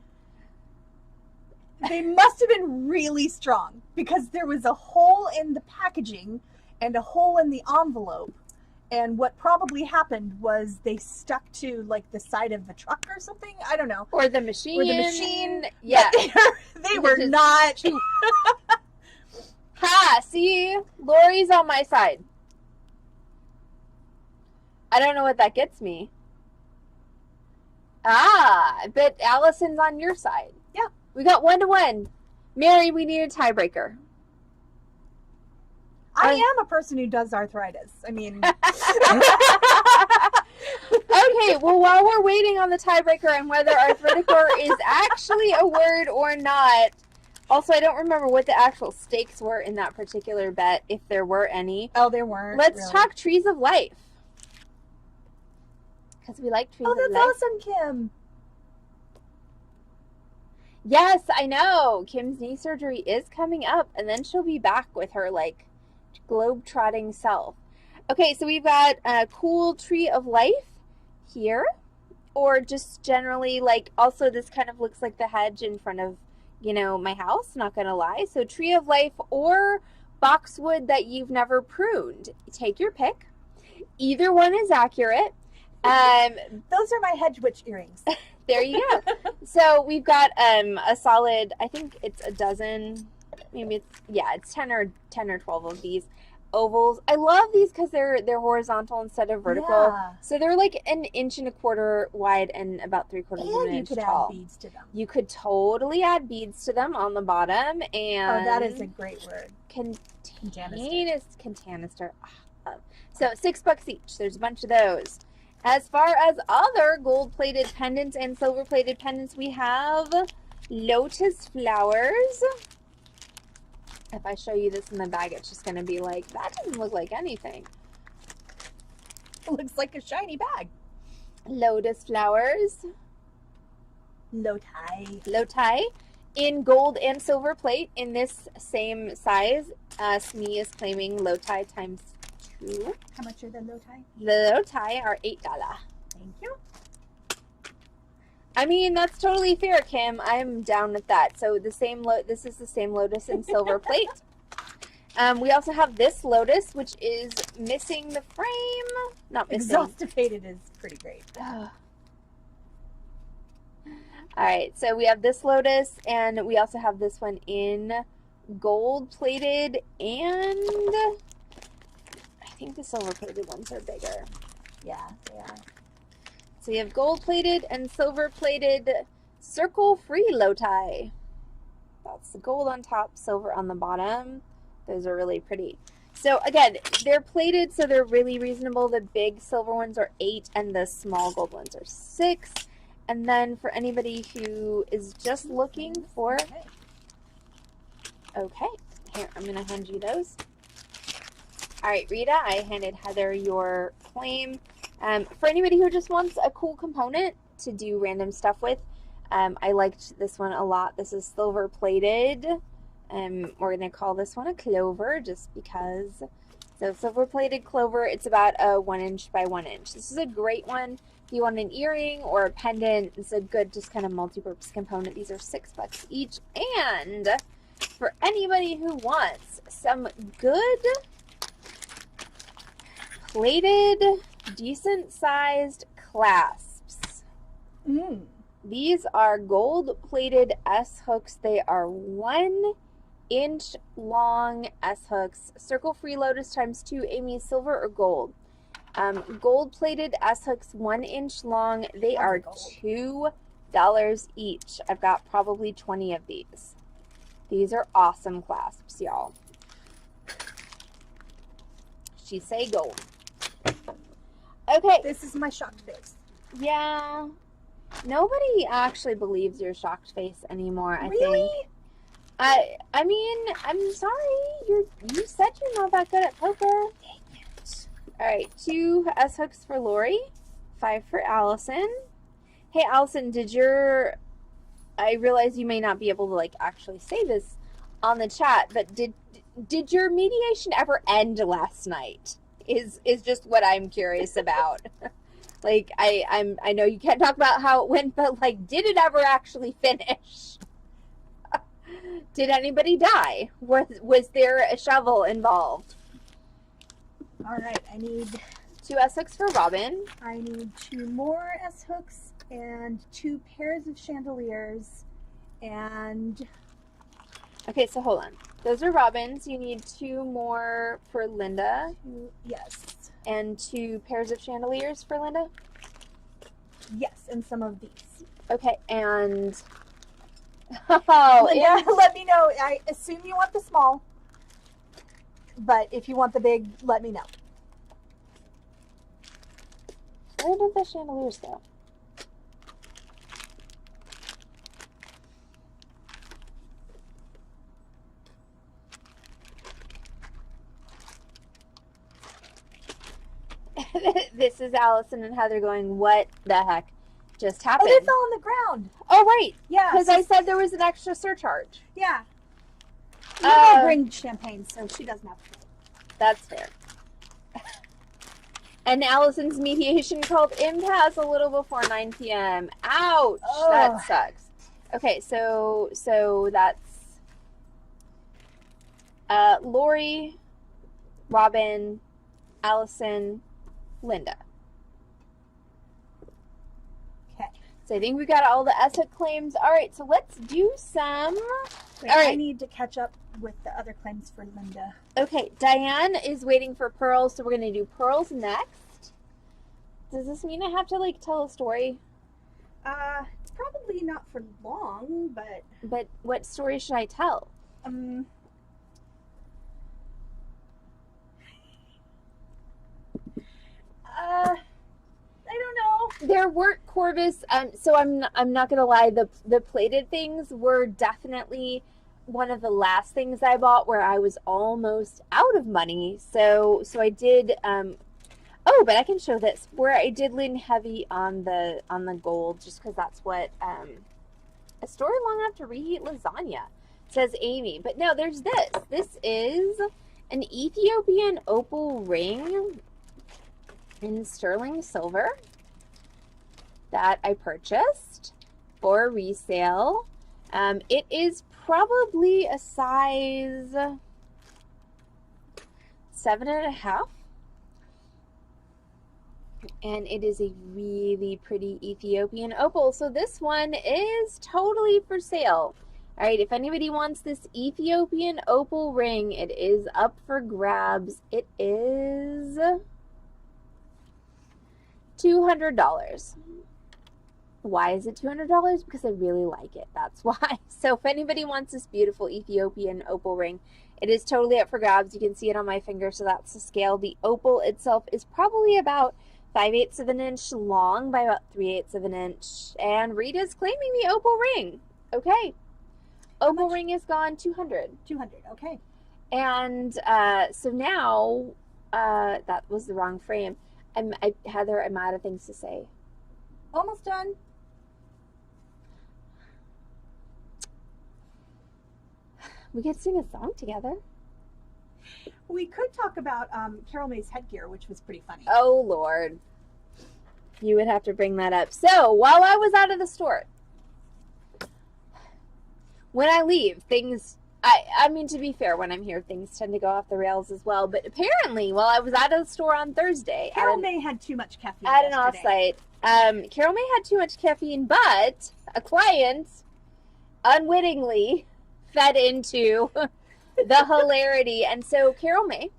[SPEAKER 2] really strong because there was a hole in the packaging and a hole in the envelope. And what probably happened was they stuck to, like, the side of the truck or something. I don't know.
[SPEAKER 1] Or the machine.
[SPEAKER 2] Yeah. They were not.
[SPEAKER 1] Ha! See? Lori's on my side. I don't know what that gets me. Ah, but Allison's on your side.
[SPEAKER 2] Yeah.
[SPEAKER 1] We got 1-1. Mary, we need a tiebreaker.
[SPEAKER 2] I am a person who does arthritis. I mean.
[SPEAKER 1] Okay, well, while we're waiting on the tiebreaker and whether arthriticore is actually a word or not, also, I don't remember what the actual stakes were in that particular bet, if there were any.
[SPEAKER 2] Oh, there weren't.
[SPEAKER 1] Let's
[SPEAKER 2] really.
[SPEAKER 1] talk trees of life. Because we like trees of life.
[SPEAKER 2] Oh, that's awesome, Kim.
[SPEAKER 1] Yes, I know. Kim's knee surgery is coming up, and then she'll be back with her, like, globe-trotting self. Okay, so we've got a cool tree of life here, or just generally, like, also this kind of looks like the hedge in front of, you know, my house, not gonna lie. So tree of life or boxwood that you've never pruned. Take your pick. Either one is accurate.
[SPEAKER 2] Those are my hedge witch earrings.
[SPEAKER 1] There you go. So we've got a solid, I think it's a dozen, maybe it's 10 or 12 of these ovals. I love these because they're horizontal instead of vertical.
[SPEAKER 2] Yeah.
[SPEAKER 1] So they're like 1.25 inches wide and about 3/4 of an inch tall.
[SPEAKER 2] And you could add beads to them.
[SPEAKER 1] You could totally add beads to them on the bottom, and
[SPEAKER 2] that is a great word.
[SPEAKER 1] Canister. So $6 each. There's a bunch of those. As far as other gold-plated pendants and silver-plated pendants, we have lotus flowers. If I show you this in the bag, it's just going to be like, that doesn't look like anything.
[SPEAKER 2] It looks like a shiny bag.
[SPEAKER 1] Lotus flowers.
[SPEAKER 2] Lotai.
[SPEAKER 1] In gold and silver plate in this same size. Smee is claiming lotai times 2.
[SPEAKER 2] How much are the lotai?
[SPEAKER 1] The lotai are $8.
[SPEAKER 2] Thank you.
[SPEAKER 1] I mean, that's totally fair, Kim. I'm down with that. So this is the same lotus in silver plate. We also have this lotus, which is missing the frame. Not missing.
[SPEAKER 2] Exhaustivated is pretty great.
[SPEAKER 1] All right, so we have this lotus, and we also have this one in gold-plated, and I think the silver-plated ones are bigger.
[SPEAKER 2] Yeah, they are.
[SPEAKER 1] So you have gold-plated and silver-plated circle-free lotai. That's the gold on top, silver on the bottom. Those are really pretty. So again, they're plated, so they're really reasonable. The big silver ones are $8, and the small gold ones are $6. And then for anybody who is just looking for... Okay, here, I'm going to hand you those. All right, Rita, I handed Heather your claim. For anybody who just wants a cool component to do random stuff with, I liked this one a lot. This is silver plated. We're going to call this one a clover just because. So silver plated clover, it's about a 1 inch by 1 inch. This is a great one. If you want an earring or a pendant, it's a good just kind of multi-purpose component. These are $6 each. And for anybody who wants some good plated, decent sized clasps. These are gold plated S hooks. They are 1 inch long S hooks. Circle free lotus times 2. Amy, silver or gold? Gold plated S hooks, 1 inch long. They are $2 each. I've got probably 20 of these. These are awesome clasps, y'all. She say gold. Okay.
[SPEAKER 2] This is my shocked face.
[SPEAKER 1] Yeah. Nobody actually believes your shocked face anymore, I
[SPEAKER 2] Really?
[SPEAKER 1] think. I mean, I'm sorry. You said you're not that good at poker.
[SPEAKER 2] Dang it.
[SPEAKER 1] All right, 2 S hooks for Lori, 5 for Allison. Hey, Allison, I realize you may not be able to like actually say this on the chat, but did your mediation ever end last night? Is just what I'm curious about. Like I know you can't talk about how it went, but like, did it ever actually finish? Did anybody die? Was there a shovel involved?
[SPEAKER 2] All right, I need
[SPEAKER 1] 2 S hooks for Robin.
[SPEAKER 2] I need 2 more S hooks and 2 pairs of chandeliers and
[SPEAKER 1] Okay, so hold on. Those are Robin's. You need 2 more for Linda.
[SPEAKER 2] yes.
[SPEAKER 1] And 2 pairs of chandeliers for Linda.
[SPEAKER 2] Yes, and some of these.
[SPEAKER 1] Okay, and oh,
[SPEAKER 2] Linda, let me know. I assume you want the small, but if you want the big, let me know.
[SPEAKER 1] Where did the chandeliers go? This is Allison and Heather going, what the heck just happened?
[SPEAKER 2] Oh, they fell on the ground.
[SPEAKER 1] Oh, right.
[SPEAKER 2] Yeah.
[SPEAKER 1] Because I said there was an extra surcharge.
[SPEAKER 2] Yeah. I bring champagne, so she doesn't have to.
[SPEAKER 1] That's fair. And Allison's mediation called impasse a little before 9 p.m. Ouch!
[SPEAKER 2] Oh.
[SPEAKER 1] That sucks. Okay, so that's Lori, Robin, Allison, Linda.
[SPEAKER 2] Okay.
[SPEAKER 1] So I think we got all the ESSA claims. All right, so let's do some.
[SPEAKER 2] Wait,
[SPEAKER 1] all right.
[SPEAKER 2] I need to catch up with the other claims for Linda.
[SPEAKER 1] Okay, Diane is waiting for pearls, so we're going to do pearls next. Does this mean I have to, like, tell a story?
[SPEAKER 2] It's probably not for long, but...
[SPEAKER 1] But what story should I tell?
[SPEAKER 2] I don't know.
[SPEAKER 1] There weren't Corvus, so I'm not going to lie, the plated things were definitely one of the last things I bought where I was almost out of money. So I did, oh, but I can show this, where I did lean heavy on the gold, just because that's what, a story long enough to reheat lasagna, says Amy. But no, there's this. This is an Ethiopian opal ring in sterling silver that I purchased for resale. It is probably a size 7.5. And it is a really pretty Ethiopian opal. So this one is totally for sale. All right, if anybody wants this Ethiopian opal ring, it is up for grabs. It is $200. Why is it $200? Because I really like it. That's why. So if anybody wants this beautiful Ethiopian opal ring, it is totally up for grabs. You can see it on my finger, so that's the scale. The opal itself is probably about 5/8 of an inch long by about 3/8 of an inch. And Rita's claiming the opal ring. Okay. Opal ring is gone, 200.
[SPEAKER 2] 200, okay.
[SPEAKER 1] And so now, that was the wrong frame. Heather, I'm out of things to say.
[SPEAKER 2] Almost done.
[SPEAKER 1] We could sing a song together.
[SPEAKER 2] We could talk about Carol May's headgear, which was pretty funny.
[SPEAKER 1] Oh, Lord. You would have to bring that up. So, while I was out of the store, when I leave, things... I mean, to be fair, when I'm here, things tend to go off the rails as well. But apparently, while I was out of the store on Thursday...
[SPEAKER 2] Carol May had too much caffeine
[SPEAKER 1] at an
[SPEAKER 2] yesterday.
[SPEAKER 1] offsite. Carol May had too much caffeine, but a client unwittingly fed into the hilarity. And so Carol May,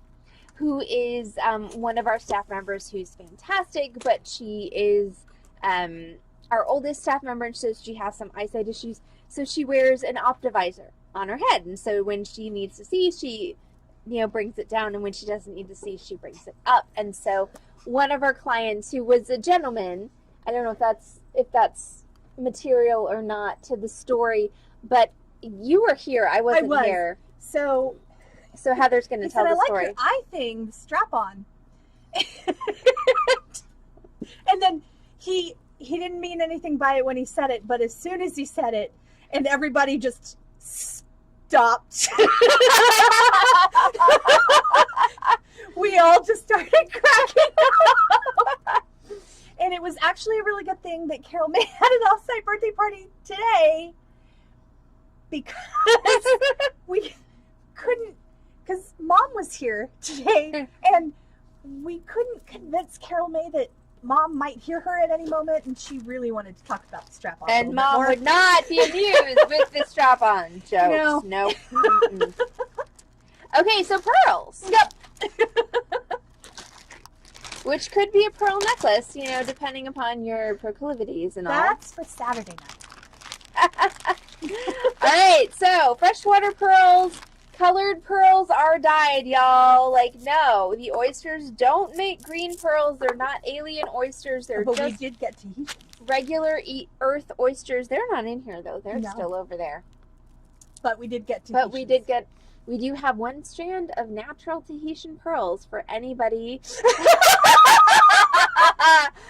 [SPEAKER 1] who is one of our staff members who's fantastic, but she is our oldest staff member, and so she has some eyesight issues. So she wears an optivisor on her head. And so when she needs to see, she, brings it down. And when she doesn't need to see, she brings it up. And so one of our clients, who was a gentleman, I don't know if that's material or not to the story, but you were here. I wasn't here.
[SPEAKER 2] So
[SPEAKER 1] Heather's going to tell the story.
[SPEAKER 2] I like your eye thing, strap on. And then he didn't mean anything by it when he said it, but as soon as he said it, and everybody just stopped. We all just started cracking up. And it was actually a really good thing that Carol May had an off-site birthday party today, because we couldn't, because Mom was here today, and we couldn't convince Carol May that Mom might hear her at any moment, and she really wanted to talk about the strap-on.
[SPEAKER 1] And Mom would not be amused with the strap-on jokes. No. Nope. Okay, so pearls.
[SPEAKER 2] Yep.
[SPEAKER 1] Which could be a pearl necklace, you know, depending upon your proclivities and all.
[SPEAKER 2] That's for Saturday night.
[SPEAKER 1] All right, so freshwater pearls, colored pearls are dyed, y'all. Like, no, the oysters don't make green pearls. They're not alien oysters. They're
[SPEAKER 2] But
[SPEAKER 1] just
[SPEAKER 2] we did get Tahitian.
[SPEAKER 1] regular earth oysters. They're not in here, though. They're still over there.
[SPEAKER 2] But we did get Tahitian.
[SPEAKER 1] But we do have one strand of natural Tahitian pearls for anybody.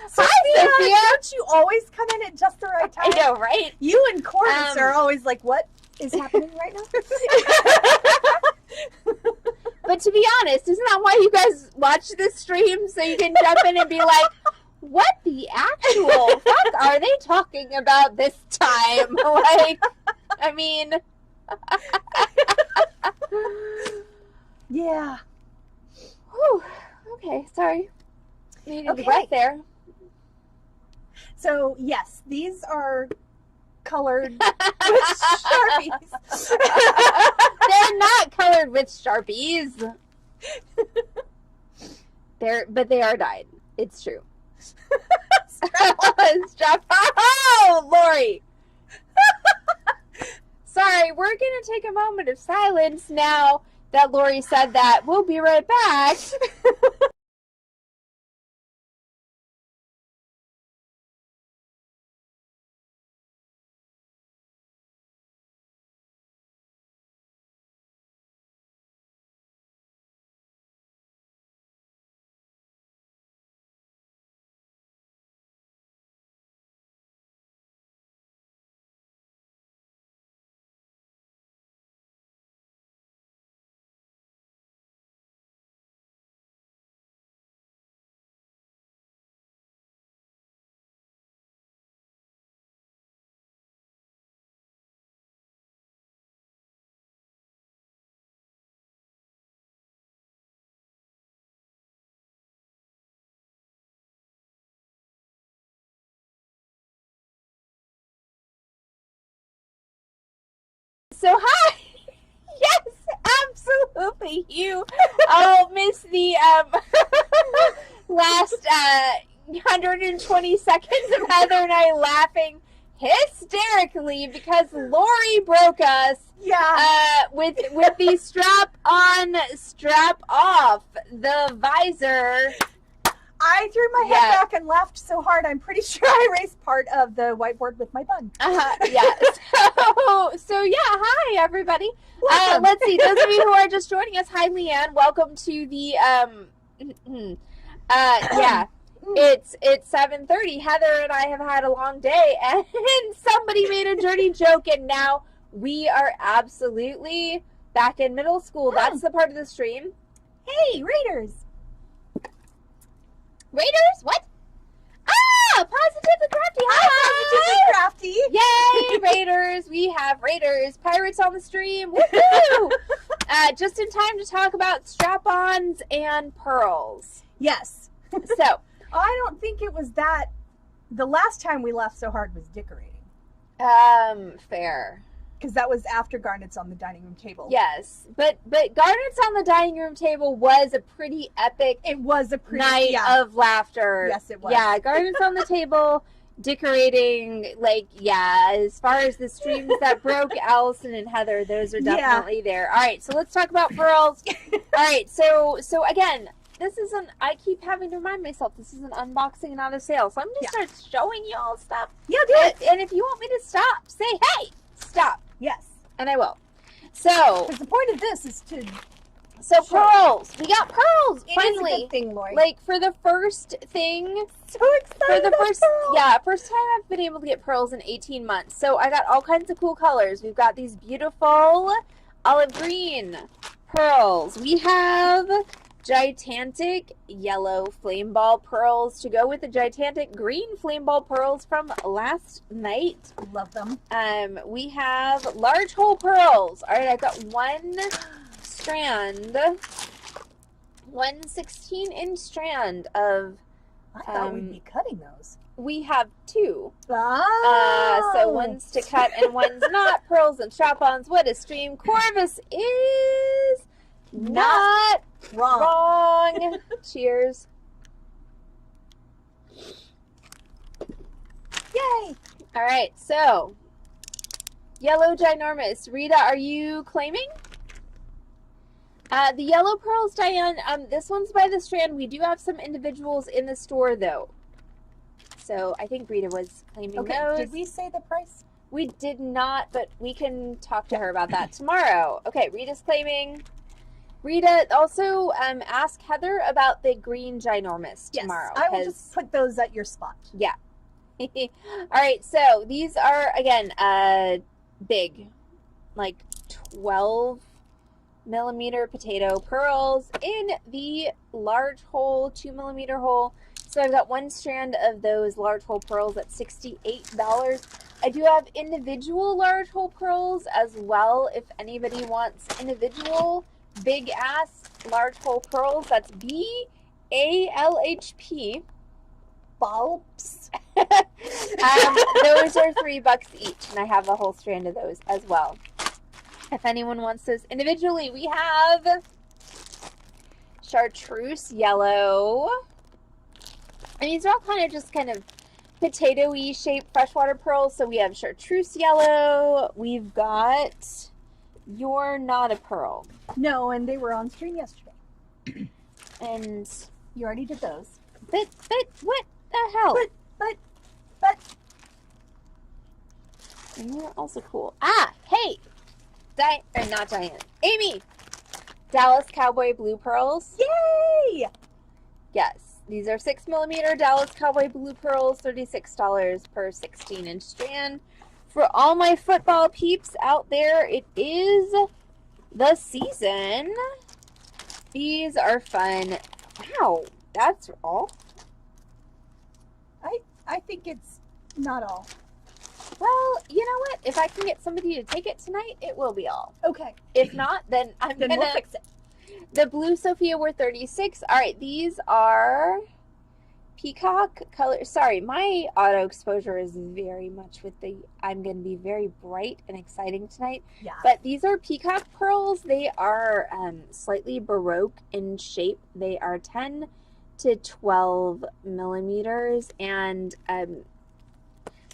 [SPEAKER 2] Sophia, don't you always come in at just the right time?
[SPEAKER 1] I know, right?
[SPEAKER 2] You and Corvus are always like, what is happening right now?
[SPEAKER 1] But to be honest, isn't that why you guys watch this stream? So you can jump in and be like, what the actual fuck are they talking about this time? Like, I mean...
[SPEAKER 2] Yeah.
[SPEAKER 1] Whew. Okay, sorry. Needed a breath there.
[SPEAKER 2] So, yes, these are colored with Sharpies.
[SPEAKER 1] They're not colored with Sharpies. But they are dyed. It's true. Strap on. Oh, Lori. Sorry, we're going to take a moment of silence now that Lori said that. We'll be right back. So, hi. Yes, absolutely. You all missed the last 120 seconds of Heather and I laughing hysterically because Lori broke us.
[SPEAKER 2] Yeah.
[SPEAKER 1] With the strap on, strap off, the visor.
[SPEAKER 2] I threw my head back and laughed so hard, I'm pretty sure I erased part of the whiteboard with my bun.
[SPEAKER 1] Yeah. So yeah, hi, everybody. Let's see, those of you who are just joining us, hi, Leanne. Welcome to the, it's 7:30. Heather and I have had a long day, and somebody made a dirty joke, and now we are absolutely back in middle school. That's the part of the stream.
[SPEAKER 2] Hey, Raiders!
[SPEAKER 1] Raiders? What? Ah! Positively Crafty! Hi!
[SPEAKER 2] Positively Crafty!
[SPEAKER 1] Yay, Raiders! We have Raiders. Pirates on the stream. Woohoo! Just in time to talk about strap-ons and pearls.
[SPEAKER 2] Yes.
[SPEAKER 1] So.
[SPEAKER 2] I don't think it was that. The last time we laughed so hard was decorating.
[SPEAKER 1] Fair.
[SPEAKER 2] Because that was after Garnets on the dining room table.
[SPEAKER 1] Yes, but Garnets on the dining room table was a pretty epic.
[SPEAKER 2] It was a pretty
[SPEAKER 1] night of laughter.
[SPEAKER 2] Yes, it was.
[SPEAKER 1] Yeah, Garnets on the table, decorating. Like, yeah, as far as the streams that broke Allison and Heather, those are definitely there. All right, so let's talk about pearls. All right, so again, this is I keep having to remind myself this is an unboxing, not a sale. So I'm just start showing you all stuff.
[SPEAKER 2] Yeah, do it.
[SPEAKER 1] And if you want me to stop, say, hey, stop.
[SPEAKER 2] Yes.
[SPEAKER 1] And I will. So.
[SPEAKER 2] Because the point of this is to.
[SPEAKER 1] So pearls. We got pearls. Finally.
[SPEAKER 2] It is a good thing, Lori.
[SPEAKER 1] Like for the first thing.
[SPEAKER 2] So excited.
[SPEAKER 1] For the first time I've been able to get pearls in 18 months. So I got all kinds of cool colors. We've got these beautiful olive green pearls. We have gigantic yellow flame ball pearls to go with the gigantic green flame ball pearls from last night.
[SPEAKER 2] Love them.
[SPEAKER 1] We have large hole pearls. All right, I've got one strand, 16-inch strand of.
[SPEAKER 2] I thought we'd be cutting those.
[SPEAKER 1] We have two.
[SPEAKER 2] Oh.
[SPEAKER 1] So one's to cut and one's not. Pearls and strap-ons. What a stream. Corvus is not wrong. Cheers.
[SPEAKER 2] Yay!
[SPEAKER 1] All right, so yellow ginormous. Rita, are you claiming? The yellow pearls, Diane, this one's by the strand. We do have some individuals in the store, though. So I think Rita was claiming those.
[SPEAKER 2] Did we say the price?
[SPEAKER 1] We did not, but we can talk to her about that tomorrow. Okay, Rita's claiming. Rita, also ask Heather about the green ginormous tomorrow.
[SPEAKER 2] Yes, I will just put those at your spot.
[SPEAKER 1] Yeah. All right, so these are, again, big, like 12 millimeter potato pearls in the large hole, 2 millimeter hole. So I've got one strand of those large hole pearls at $68. I do have individual large hole pearls as well. If anybody wants individual big ass large hole pearls, that's BALHP.
[SPEAKER 2] Bulbs.
[SPEAKER 1] Those are $3 each, and I have a whole strand of those as well. If anyone wants those individually, we have chartreuse yellow. And these are all kind of potato-y shaped freshwater pearls. So we have chartreuse yellow. We've got You're Not a Pearl.
[SPEAKER 2] No, and they were on stream yesterday.
[SPEAKER 1] And
[SPEAKER 2] you already did those.
[SPEAKER 1] But what the hell?
[SPEAKER 2] But.
[SPEAKER 1] And they're also cool. Hey! Not Diane. Amy! Dallas Cowboy Blue Pearls.
[SPEAKER 2] Yay!
[SPEAKER 1] Yes. These are 6 millimeter Dallas Cowboy Blue Pearls, $36 per 16-inch strand. For all my football peeps out there, it is the season. These are fun. Wow, that's all?
[SPEAKER 2] I think it's not all.
[SPEAKER 1] Well, you know what? If I can get somebody to take it tonight, it will be all.
[SPEAKER 2] Okay.
[SPEAKER 1] If not, then
[SPEAKER 2] we'll fix it.
[SPEAKER 1] The blue Sophia were $36. All right, these are peacock color. Sorry, my auto exposure is very much with I'm going to be very bright and exciting tonight.
[SPEAKER 2] Yeah.
[SPEAKER 1] But these are peacock pearls. They are slightly Baroque in shape. They are 10 to 12 millimeters. And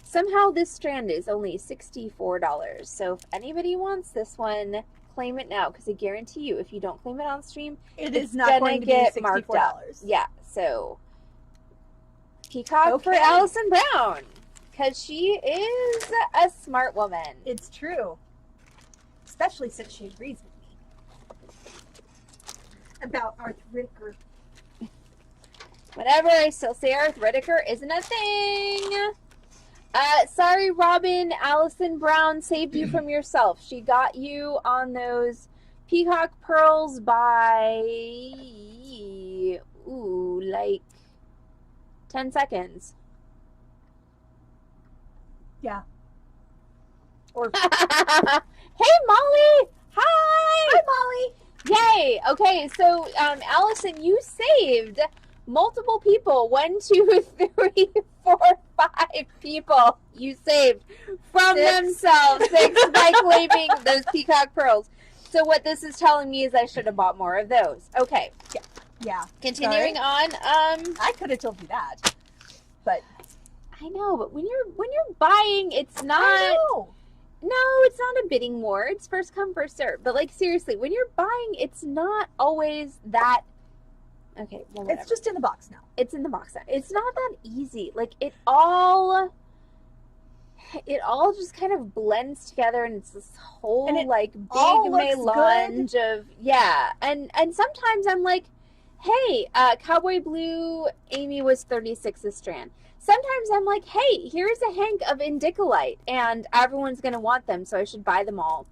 [SPEAKER 1] somehow this strand is only $64. So if anybody wants this one, claim it now, because I guarantee you, if you don't claim it on stream,
[SPEAKER 2] it's not going to get $64.
[SPEAKER 1] Marked up. Yeah, so peacock for Allison Brown, because she is a smart woman.
[SPEAKER 2] It's true, especially since she agrees with me about arthritic.
[SPEAKER 1] Whatever, I still say arthritic isn't a thing. Sorry, Robin. Allison Brown saved you from yourself. She got you on those peacock pearls by, like 10 seconds.
[SPEAKER 2] Yeah. Or
[SPEAKER 1] hey, Molly. Hi.
[SPEAKER 2] Hi, Molly.
[SPEAKER 1] Yay. Okay, so Allison, you saved multiple people. 1, 2, 3, 4, 5 people you saved from themselves. 6 by claiming those peacock pearls. So what this is telling me is I should have bought more of those. Okay.
[SPEAKER 2] Yeah.
[SPEAKER 1] Continuing on.
[SPEAKER 2] I could have told you that, but
[SPEAKER 1] I know. But when you're buying, it's not.
[SPEAKER 2] I know.
[SPEAKER 1] No, it's not a bidding war. It's first come, first serve. But like seriously, when you're buying, it's not always that. Okay, well, whatever.
[SPEAKER 2] It's just in the box now.
[SPEAKER 1] It's in the box now. It's not that easy. Like it all just kind of blends together, and it's this whole like big melange of And sometimes I'm like, hey, Cowboy Blue Amy was 36 a strand. Sometimes I'm like, hey, here's a hank of indicolite, and everyone's gonna want them, so I should buy them all.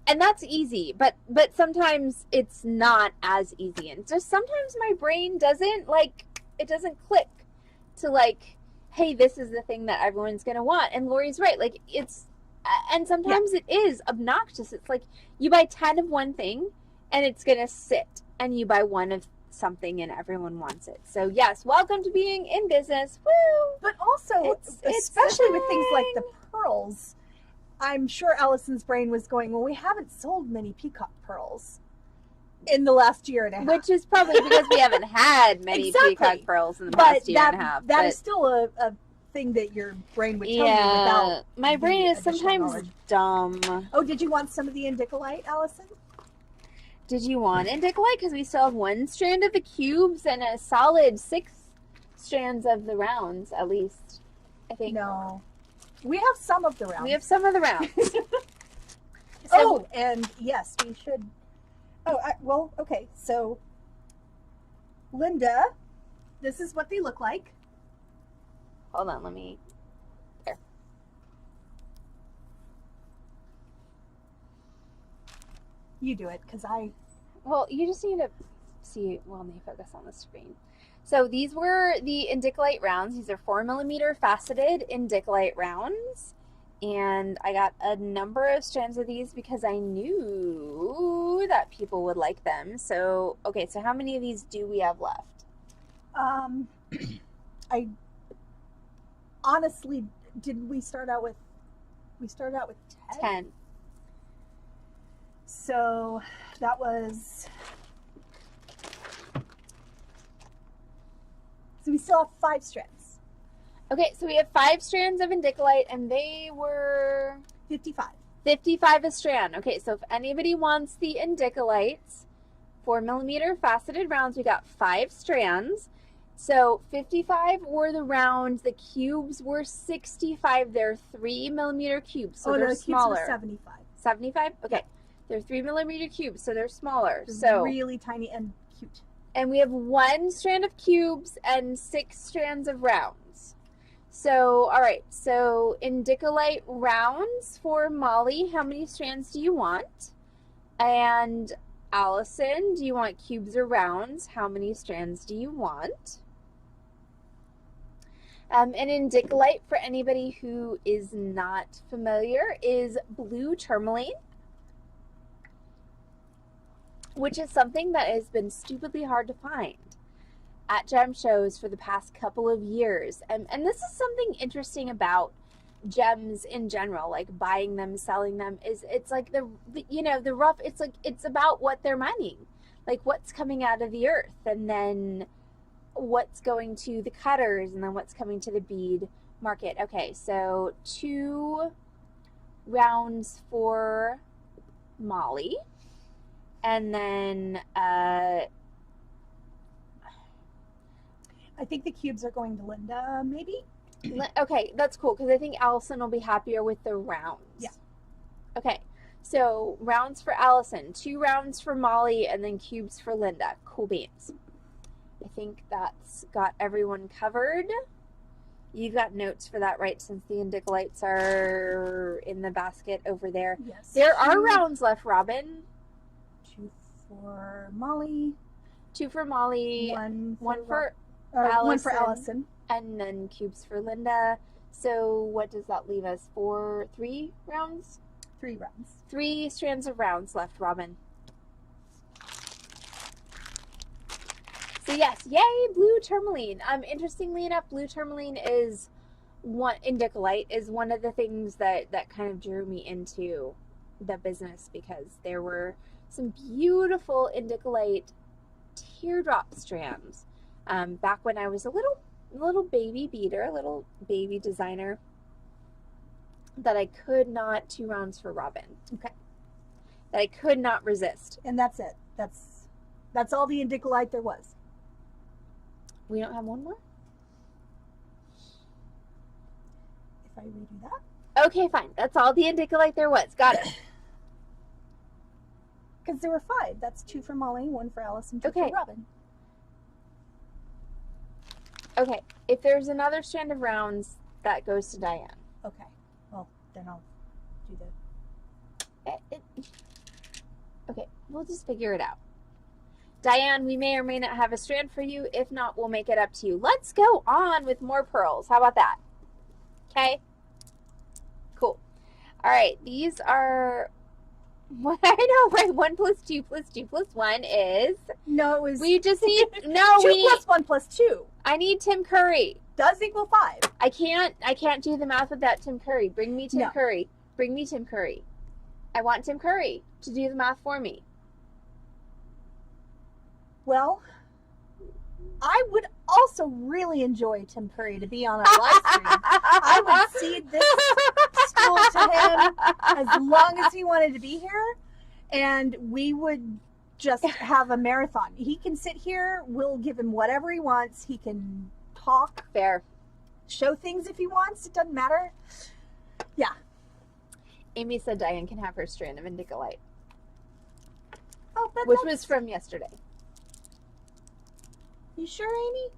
[SPEAKER 1] And that's easy, but sometimes it's not as easy. And just sometimes my brain doesn't click to like, hey, this is the thing that everyone's going to want. And Lori's right. Like and sometimes it is obnoxious. It's like you buy 10 of one thing and it's going to sit, and you buy 1 of something and everyone wants it. So yes, welcome to being in business. Woo!
[SPEAKER 2] But also, especially with things like the pearls, I'm sure Allison's brain was going, well, we haven't sold many peacock pearls. in the last year and a half.
[SPEAKER 1] Which is probably because we haven't had many peacock pearls in the past year and a half.
[SPEAKER 2] That is still a thing that your brain would tell you without.
[SPEAKER 1] My brain is sometimes dumb.
[SPEAKER 2] Oh, did you want some of the indicolite, Allison?
[SPEAKER 1] Did you want indicolite? Because we still have one strand of the cubes and a solid 6 strands of the rounds, at least. I think.
[SPEAKER 2] No. We have some of the rounds.
[SPEAKER 1] We have some of the rounds.
[SPEAKER 2] So, and yes, we should. Oh, well, okay. So, Linda, this is what they look like.
[SPEAKER 1] Hold on, let me. There.
[SPEAKER 2] You do it, because I.
[SPEAKER 1] Well, you just need to see. Well, let me focus on the screen. So these were the indicolite rounds. These are 4mm faceted indicolite rounds. And I got a number of strands of these because I knew that people would like them. So, okay, so how many of these do we have left?
[SPEAKER 2] I honestly, did we start out with 10?
[SPEAKER 1] 10.
[SPEAKER 2] So that was, so we still have 5 strands.
[SPEAKER 1] Okay, so we have 5 strands of indicolite, and they were
[SPEAKER 2] 55.
[SPEAKER 1] 55 a strand. Okay, so if anybody wants the indicolites, 4mm faceted rounds, we got 5 strands. So 55 were the rounds. The cubes were 65. They're 3mm cubes, so they're
[SPEAKER 2] the
[SPEAKER 1] smaller.
[SPEAKER 2] Cubes were 75.
[SPEAKER 1] 75? Okay. They're 3mm cubes, so they're smaller. So
[SPEAKER 2] really tiny and cute.
[SPEAKER 1] And we have 1 strand of cubes and 6 strands of rounds. So, all right, so indicolite rounds for Molly, how many strands do you want? And Allison, do you want cubes or rounds? How many strands do you want? And indicolite, for anybody who is not familiar, is blue tourmaline, which is something that has been stupidly hard to find at gem shows for the past couple of years. And this is something interesting about gems in general, like buying them, selling them, is it's like the rough, it's like, it's about what they're mining, like what's coming out of the earth, and then what's going to the cutters, and then what's coming to the bead market. Okay, so 2 rounds for Molly, and then
[SPEAKER 2] I think the cubes are going to Linda, maybe?
[SPEAKER 1] Okay, that's cool, because I think Allison will be happier with the rounds.
[SPEAKER 2] Yeah.
[SPEAKER 1] Okay, so rounds for Allison, 2 rounds for Molly, and then cubes for Linda. Cool beans. I think that's got everyone covered. You've got notes for that, right, since the indicolites are in the basket over there.
[SPEAKER 2] Yes.
[SPEAKER 1] There are rounds left, Robin.
[SPEAKER 2] 2 for Molly.
[SPEAKER 1] 2 for Molly.
[SPEAKER 2] 1
[SPEAKER 1] for
[SPEAKER 2] Allison. 1 for Allison.
[SPEAKER 1] And then cubes for Linda. So what does that leave us for? 3 rounds?
[SPEAKER 2] 3 rounds.
[SPEAKER 1] 3 strands of rounds left, Robin. So yes, yay, blue tourmaline. Interestingly enough, blue tourmaline is indicolite is one of the things that kind of drew me into the business, because there were some beautiful indicolite teardrop strands back when I was a little baby beater, a little baby designer, that I could not. 2 rounds for Robin.
[SPEAKER 2] Okay.
[SPEAKER 1] That I could not resist.
[SPEAKER 2] And that's it. That's all the indicolite there was.
[SPEAKER 1] We don't have one more?
[SPEAKER 2] If I redo that.
[SPEAKER 1] Okay, fine. That's all the indicolite there was. Got it.
[SPEAKER 2] Because there were 5. That's 2 for Molly, 1 for Allison, 2
[SPEAKER 1] Okay.
[SPEAKER 2] for Robin.
[SPEAKER 1] Okay. If there's another strand of rounds, that goes to Diane.
[SPEAKER 2] Okay. Well, then I'll do the...
[SPEAKER 1] Okay, we'll just figure it out. Diane, we may or may not have a strand for you. If not, we'll make it up to you. Let's go on with more pearls. How about that? Okay? Cool. All right, these are... What I know, right? 1 plus 2 plus 2 plus 1 is...
[SPEAKER 2] No, it was...
[SPEAKER 1] We just need... No,
[SPEAKER 2] 2
[SPEAKER 1] we
[SPEAKER 2] plus 1 plus 2.
[SPEAKER 1] I need Tim Curry.
[SPEAKER 2] Does equal 5.
[SPEAKER 1] I can't do the math without Tim Curry. Bring me Tim
[SPEAKER 2] No.
[SPEAKER 1] Curry. Bring me Tim Curry. I want Tim Curry to do the math for me.
[SPEAKER 2] Well, I would also really enjoy Tim Curry to be on our live stream. I would cede this stool to him as long as he wanted to be here, and we would just have a marathon. He can sit here. We'll give him whatever he wants. He can talk.
[SPEAKER 1] Fair.
[SPEAKER 2] Show things if he wants. It doesn't matter. Yeah.
[SPEAKER 1] Amy said Diane can have her strand of indica light.
[SPEAKER 2] Oh, but
[SPEAKER 1] which was from yesterday.
[SPEAKER 2] You sure, Amy?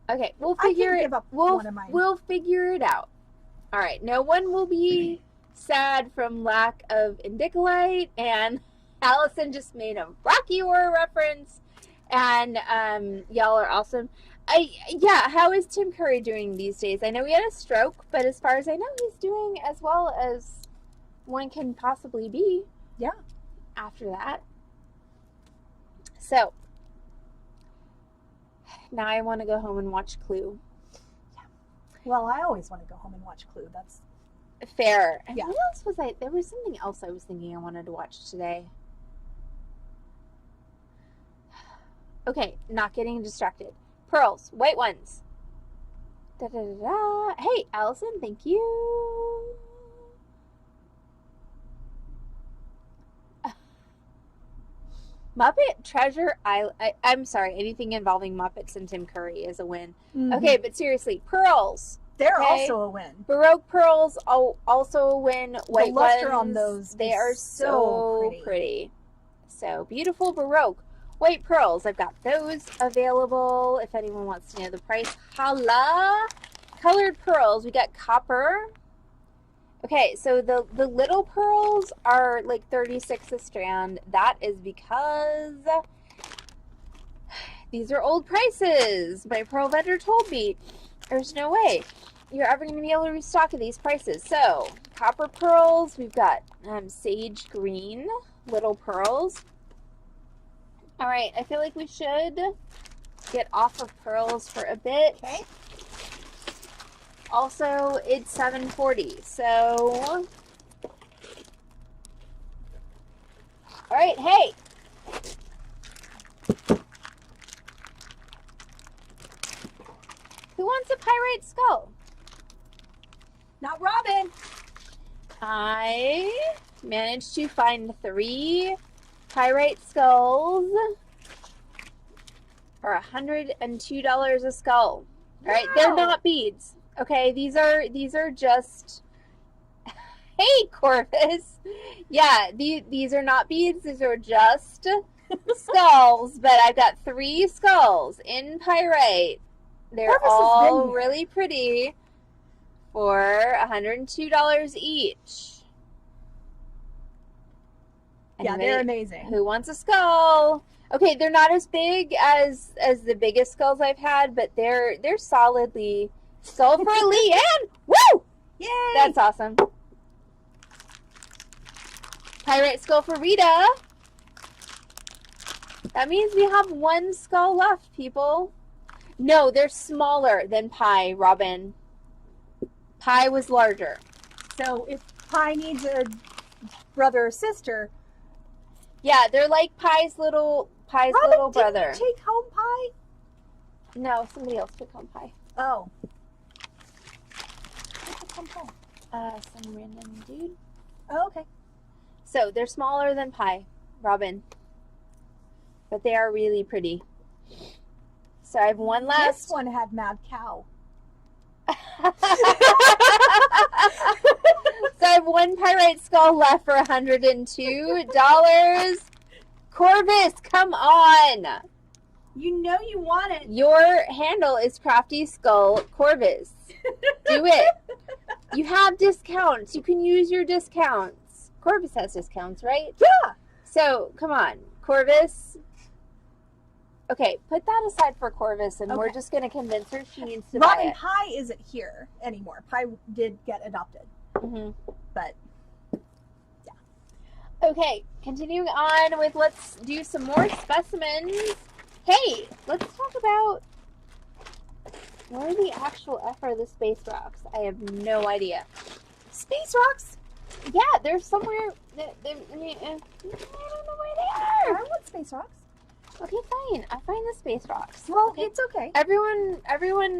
[SPEAKER 1] Okay, we'll figure it. We'll figure it out. All right, no one will be sad from lack of indica light, and Allison just made a Rocky Horror reference, and y'all are awesome. How is Tim Curry doing these days? I know he had a stroke, but as far as I know, he's doing as well as one can possibly be.
[SPEAKER 2] Yeah.
[SPEAKER 1] After that. So, now I want to go home and watch Clue.
[SPEAKER 2] Yeah. Well, I always want to go home and watch Clue. That's
[SPEAKER 1] fair. And
[SPEAKER 2] yeah.
[SPEAKER 1] what else was I? There was something else I was thinking I wanted to watch today. Okay, not getting distracted. Pearls, white ones. Da, da, da, da. Hey, Allison, thank you. Muppet Treasure Island. I'm sorry, anything involving Muppets and Tim Curry is a win. Mm-hmm. Okay, but seriously, pearls.
[SPEAKER 2] They're also a win.
[SPEAKER 1] Baroque pearls, also a win. White
[SPEAKER 2] the luster
[SPEAKER 1] ones,
[SPEAKER 2] on those,
[SPEAKER 1] they are so pretty. So beautiful Baroque. White pearls, I've got those available. If anyone wants to know the price, holla. Colored pearls, we got copper. Okay, so the little pearls are like $36 a strand. That is because these are old prices. My pearl vendor told me there's no way you're ever going to be able to restock at these prices. So, copper pearls, we've got sage green little pearls. All right, I feel like we should get off of pearls for a bit.
[SPEAKER 2] Okay.
[SPEAKER 1] Also, it's 7:40, so... All right, hey! Who wants a pyrite skull?
[SPEAKER 2] Not Robin!
[SPEAKER 1] I managed to find 3 pyrite skulls for $102 a skull. All right, they're not beads. Okay, these are just. Hey, Corvus. Yeah, these are not beads. These are just skulls. But I've got 3 skulls in pyrite. They're all really pretty for $102 each.
[SPEAKER 2] Yeah, they're amazing.
[SPEAKER 1] Who wants a skull? Okay, they're not as big as the biggest skulls I've had, but they're solidly skull for Leanne. Woo!
[SPEAKER 2] Yay!
[SPEAKER 1] That's awesome. Pyrite skull for Rita. That means we have 1 skull left, people. No, they're smaller than Pi, Robin. Pi was larger.
[SPEAKER 2] So if Pi needs a brother or sister.
[SPEAKER 1] Yeah, they're like Pi's little brother.
[SPEAKER 2] Didn't you take home Pi?
[SPEAKER 1] No, somebody else took home Pi.
[SPEAKER 2] Oh.
[SPEAKER 1] Some random dude.
[SPEAKER 2] Oh, okay.
[SPEAKER 1] So they're smaller than Pi, Robin. But they are really pretty. So I have 1 left.
[SPEAKER 2] This one had Mad Cow.
[SPEAKER 1] So I have 1 pyrite skull left for $102. Corvus, come on.
[SPEAKER 2] You know you want it.
[SPEAKER 1] Your handle is Crafty Skull Corvus. Do it. You have discounts. You can use your discounts. Corvus has discounts, right?
[SPEAKER 2] Yeah.
[SPEAKER 1] So, come on. Corvus. Okay, put that aside for Corvus, and we're just going to convince her she needs to buy it.
[SPEAKER 2] Pi isn't here anymore. Pi did get adopted.
[SPEAKER 1] Mm-hmm.
[SPEAKER 2] But,
[SPEAKER 1] yeah. Okay, continuing on with let's do some more specimens. Hey, let's talk about where the actual F are the space rocks. I have no idea.
[SPEAKER 2] Space rocks?
[SPEAKER 1] Yeah, they're somewhere. I don't know where they
[SPEAKER 2] I
[SPEAKER 1] are.
[SPEAKER 2] want space rocks.
[SPEAKER 1] Okay, fine. I find the space rocks.
[SPEAKER 2] Well,
[SPEAKER 1] Okay.
[SPEAKER 2] it's okay.
[SPEAKER 1] Everyone.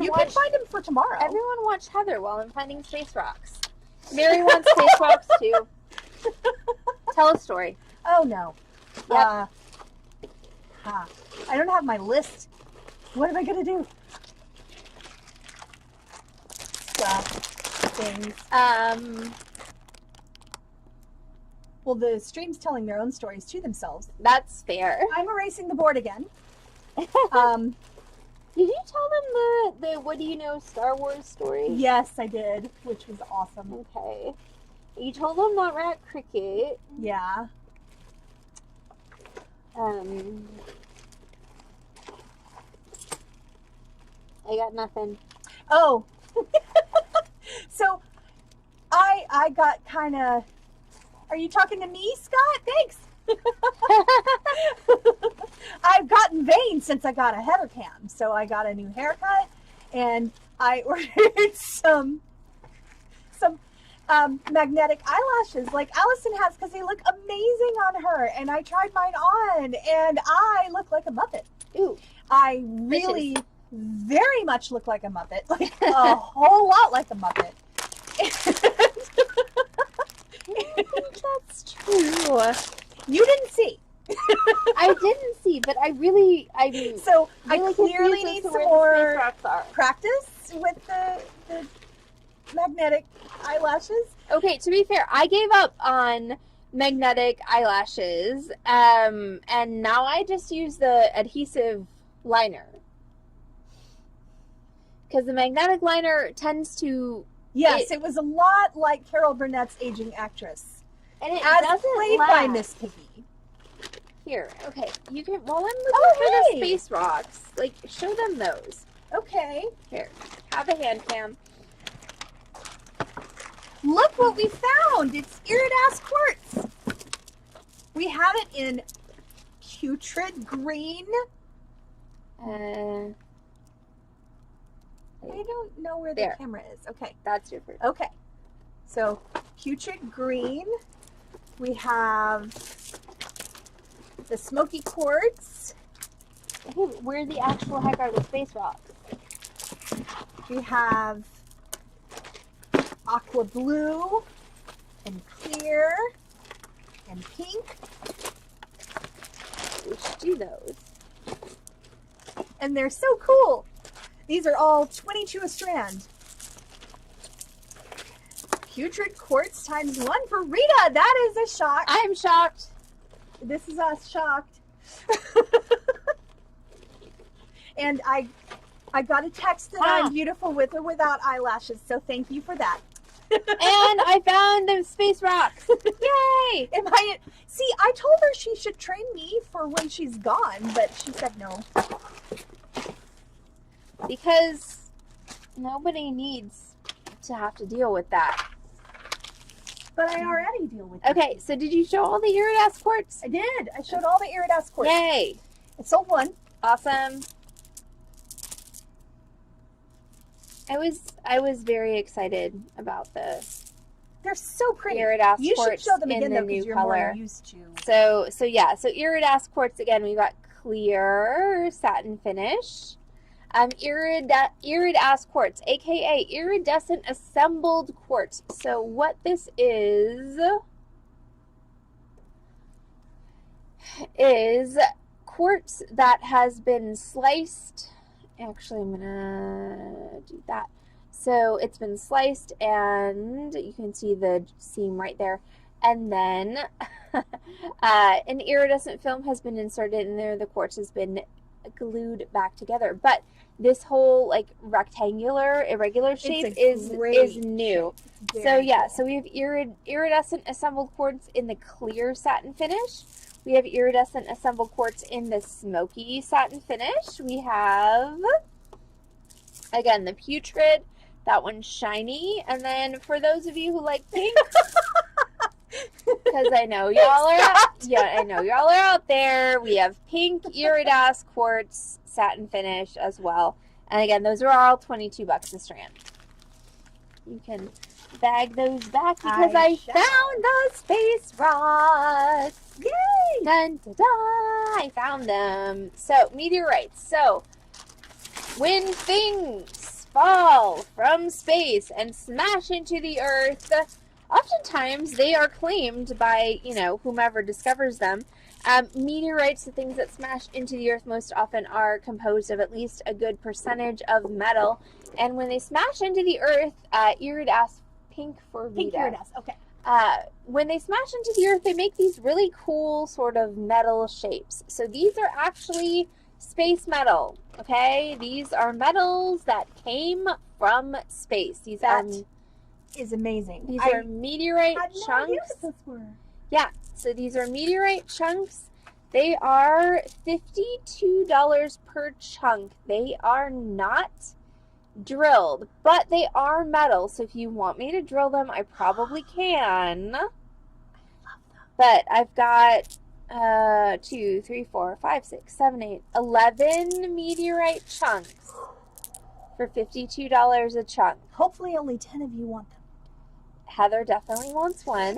[SPEAKER 2] You
[SPEAKER 1] watch,
[SPEAKER 2] can find them for tomorrow.
[SPEAKER 1] Everyone watch Heather while I'm finding space rocks. Mary wants space rocks too. Tell a story.
[SPEAKER 2] Oh no.
[SPEAKER 1] Yep.
[SPEAKER 2] I don't have my list. What am I gonna do? Stuff, things. Well, the stream's telling their own stories to themselves.
[SPEAKER 1] That's fair.
[SPEAKER 2] I'm erasing the board again.
[SPEAKER 1] Did you tell them the what do you know Star Wars story?
[SPEAKER 2] Yes, I did, which was awesome.
[SPEAKER 1] Okay. You told them not rat cricket.
[SPEAKER 2] Yeah.
[SPEAKER 1] I got nothing.
[SPEAKER 2] Oh. So, I got kind of. Are you talking to me, Scott? Thanks. I've gotten vain since I got a header cam. So I got a new haircut, and I ordered some magnetic eyelashes like Allison has because they look amazing on her. And I tried mine on, and I look like a Muppet.
[SPEAKER 1] Ooh.
[SPEAKER 2] I really very much look like a Muppet, like a whole lot like a Muppet.
[SPEAKER 1] That's true.
[SPEAKER 2] You didn't see.
[SPEAKER 1] I didn't see, but I
[SPEAKER 2] So I
[SPEAKER 1] really
[SPEAKER 2] clearly
[SPEAKER 1] confused
[SPEAKER 2] need
[SPEAKER 1] as to
[SPEAKER 2] some
[SPEAKER 1] where the
[SPEAKER 2] more
[SPEAKER 1] space rocks are.
[SPEAKER 2] practice with the magnetic eyelashes.
[SPEAKER 1] Okay, to be fair, I gave up on magnetic eyelashes, and now I just use the adhesive liner. Because the magnetic liner tends to...
[SPEAKER 2] Yes, it was a lot like Carol Burnett's aging actress.
[SPEAKER 1] And it
[SPEAKER 2] as
[SPEAKER 1] doesn't
[SPEAKER 2] played
[SPEAKER 1] last.
[SPEAKER 2] by Miss Piggy.
[SPEAKER 1] Here, okay. You can... While I'm looking for
[SPEAKER 2] hey!
[SPEAKER 1] the space rocks, like, show them those.
[SPEAKER 2] Okay.
[SPEAKER 1] Here, have a hand cam.
[SPEAKER 2] Look what we found! It's iridas quartz. We have it in putrid green. I don't know where the
[SPEAKER 1] There.
[SPEAKER 2] camera is. Okay.
[SPEAKER 1] That's your first.
[SPEAKER 2] Okay. So, putrid green. We have the smoky quartz.
[SPEAKER 1] Hey, where the actual heck are the space rocks?
[SPEAKER 2] We have aqua blue and clear and pink.
[SPEAKER 1] We should do those.
[SPEAKER 2] And they're so cool. These are all 22 a strand. Putrid quartz times 1 for Rita. That is a shock.
[SPEAKER 1] I'm shocked.
[SPEAKER 2] This is us shocked. And I got a text that I'm beautiful with or without eyelashes, so thank you for that.
[SPEAKER 1] And I found the space rocks. Yay!
[SPEAKER 2] See, I told her she should train me for when she's gone, but she said no.
[SPEAKER 1] Because nobody needs to have to deal with that.
[SPEAKER 2] But I already deal with it.
[SPEAKER 1] Okay, so did you show all the iridas quartz?
[SPEAKER 2] I did. I showed all the iridas quartz.
[SPEAKER 1] Yay!
[SPEAKER 2] I sold one.
[SPEAKER 1] Awesome. I was very excited about the
[SPEAKER 2] They're so pretty.
[SPEAKER 1] iridas
[SPEAKER 2] You should
[SPEAKER 1] quartz
[SPEAKER 2] show them
[SPEAKER 1] in
[SPEAKER 2] again
[SPEAKER 1] the
[SPEAKER 2] though,
[SPEAKER 1] new
[SPEAKER 2] because you're
[SPEAKER 1] color.
[SPEAKER 2] more used to.
[SPEAKER 1] So iridas quartz again. We got clear satin finish. Iridas quartz, aka iridescent assembled quartz. So what this is quartz that has been sliced. Actually, I'm gonna do that. So it's been sliced, and you can see the seam right there. And then an iridescent film has been inserted in there. The quartz has been glued back together. But this whole like rectangular, irregular shape is new. So yeah, so we have iridescent assembled quartz in the clear satin finish. We have iridescent assembled quartz in the smoky satin finish. We have, again, the putrid. That one's shiny. And then for those of you who like pink, because I know y'all are out there. We have pink iridas quartz satin finish as well. And again, those are all $22 a strand. You can bag those back because I found the space rocks.
[SPEAKER 2] Yay!
[SPEAKER 1] Dun, da, da, I found them. So, meteorites. So, when things fall from space and smash into the Earth, oftentimes they are claimed by, whomever discovers them. Meteorites, the things that smash into the Earth most often, are composed of at least a good percentage of metal. And when they smash into the Earth, iridas, pink for Vita.
[SPEAKER 2] Pink iridas, okay.
[SPEAKER 1] When they smash into the Earth, they make these really cool sort of metal shapes. So these are actually space metal, okay? These are metals that came from space. These
[SPEAKER 2] is amazing.
[SPEAKER 1] These are meteorite chunks.
[SPEAKER 2] No idea what those were.
[SPEAKER 1] Yeah, so these are meteorite chunks. They are $52 per chunk. They are not drilled, but they are metal. So if you want me to drill them, I probably can. But I've got 2, 3, 4, 5, 6, 7, 8, 11 meteorite chunks for $52 a chunk.
[SPEAKER 2] Hopefully only 10 of you want them.
[SPEAKER 1] Heather definitely wants one.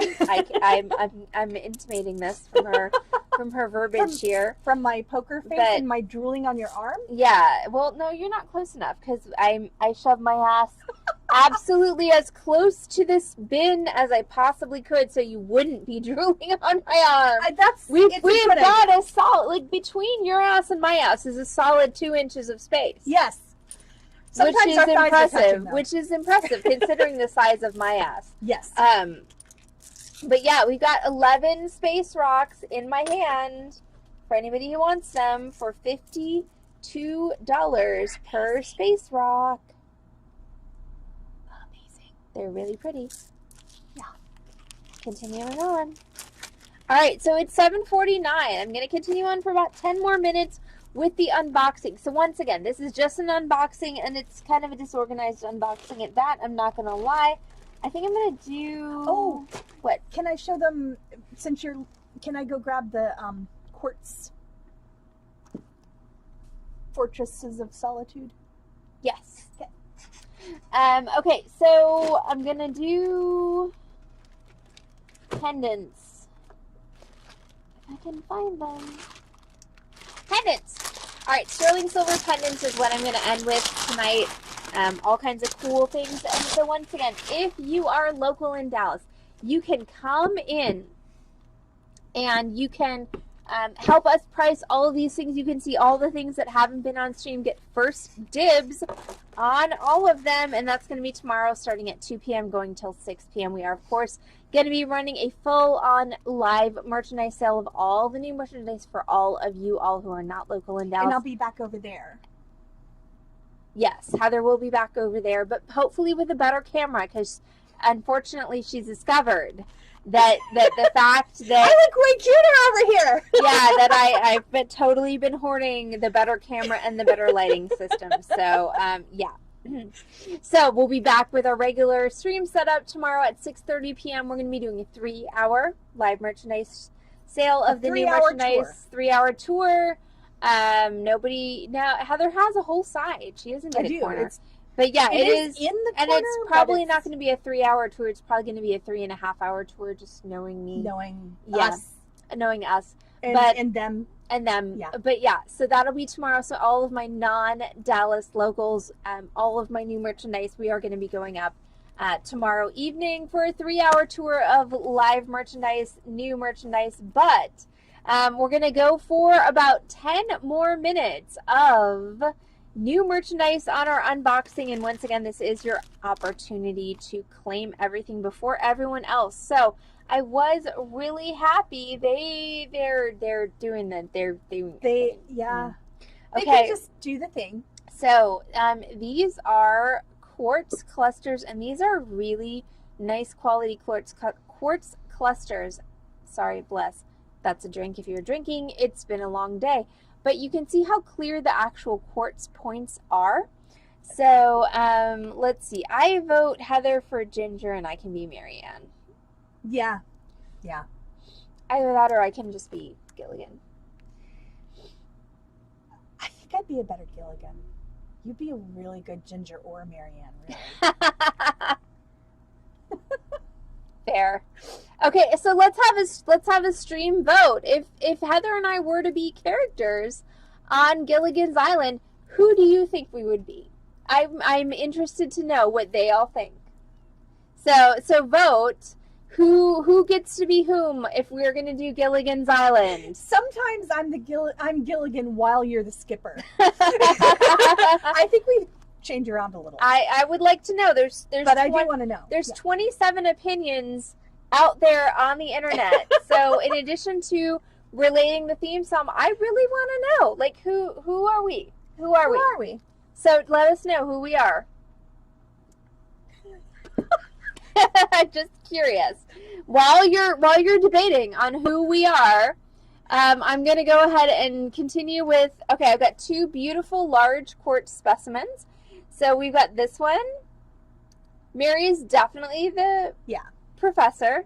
[SPEAKER 1] I'm intimating this from her verbiage here.
[SPEAKER 2] From my poker face and my drooling on your arm?
[SPEAKER 1] Yeah. Well, no, you're not close enough because I shoved my ass absolutely as close to this bin as I possibly could, so you wouldn't be drooling on my arm. We've got a solid, between your ass and my ass is a solid 2 inches of space.
[SPEAKER 2] Yes.
[SPEAKER 1] Which is impressive considering the size of my ass.
[SPEAKER 2] Yes.
[SPEAKER 1] But yeah, we've got 11 space rocks in my hand for anybody who wants them for $52 per space rock.
[SPEAKER 2] Amazing.
[SPEAKER 1] They're really pretty.
[SPEAKER 2] Yeah.
[SPEAKER 1] Continuing on. All right, so it's 7:49. I'm going to continue on for about 10 more minutes with the unboxing. So once again, this is just an unboxing, and it's kind of a disorganized unboxing at that. I'm not going to lie. I think I'm going to do...
[SPEAKER 2] Oh.
[SPEAKER 1] What?
[SPEAKER 2] Can I show them, can I go grab the quartz fortresses of solitude?
[SPEAKER 1] Yes. Okay. Okay, so I'm going to do pendants. If I can find them. Pendants. All right, sterling silver pendants is what I'm going to end with tonight. All kinds of cool things. And so once again, if you are local in Dallas, you can come in and you can help us price all of these things. You can see all the things that haven't been on stream, get first dibs on all of them, and that's going to be tomorrow starting at 2 p.m. going till 6 p.m. We are, of course, going to be running a full-on live merchandise sale of all the new merchandise for all of you all who are not local in Dallas.
[SPEAKER 2] And I'll be back over there.
[SPEAKER 1] Yes, Heather will be back over there, but hopefully with a better camera, because unfortunately she's discovered that the fact that
[SPEAKER 2] I look way cuter over here.
[SPEAKER 1] Yeah, that I've totally been hoarding the better camera and the better lighting system. So yeah. So we'll be back with our regular stream setup tomorrow at 6:30 p.m. We're going to be doing a 3-hour live merchandise sale of the new merchandise, 3-hour tour. Heather has a whole side. She doesn't get a corner. But yeah, it is
[SPEAKER 2] in the corner,
[SPEAKER 1] and it's probably not going to be a 3-hour tour. It's probably going to be a 3.5-hour tour. Just knowing me,
[SPEAKER 2] knowing us, and them. Yeah.
[SPEAKER 1] But yeah, so that'll be tomorrow. So all of my non-Dallas locals, all of my new merchandise, we are going to be going up tomorrow evening for a 3-hour tour of live merchandise, new merchandise. But we're going to go for about 10 more minutes of new merchandise on our unboxing, and once again, this is your opportunity to claim everything before everyone else. So I was really happy they're doing that.
[SPEAKER 2] They
[SPEAKER 1] Okay.
[SPEAKER 2] can just do the thing.
[SPEAKER 1] So these are quartz clusters, and these are really nice quality quartz clusters. Sorry, bless. That's a drink if you're drinking. It's been a long day. But you can see how clear the actual quartz points are. So, let's see. I vote Heather for Ginger, and I can be Marianne.
[SPEAKER 2] Yeah.
[SPEAKER 1] Either that or I can just be Gilligan.
[SPEAKER 2] I think I'd be a better Gilligan. You'd be a really good Ginger or Marianne, really.
[SPEAKER 1] fair. Okay, so let's have a stream vote. If Heather and I were to be characters on Gilligan's Island, who do you think we would be? I'm interested to know what they all think. So vote. Who gets to be whom if we're going to do Gilligan's Island?
[SPEAKER 2] Sometimes I'm Gilligan while you're the skipper. I think we change around a little.
[SPEAKER 1] I would like to know. There's
[SPEAKER 2] but I do want to know.
[SPEAKER 1] There's 27 opinions out there on the internet. So in addition to relating the theme song, I really want to know, like, who are we? Who are we? So let us know who we are. Just curious. While you're debating on who we are, I'm going to go ahead and continue with, okay, I've got two beautiful large quartz specimens. So we've got this one. Mary's definitely the professor.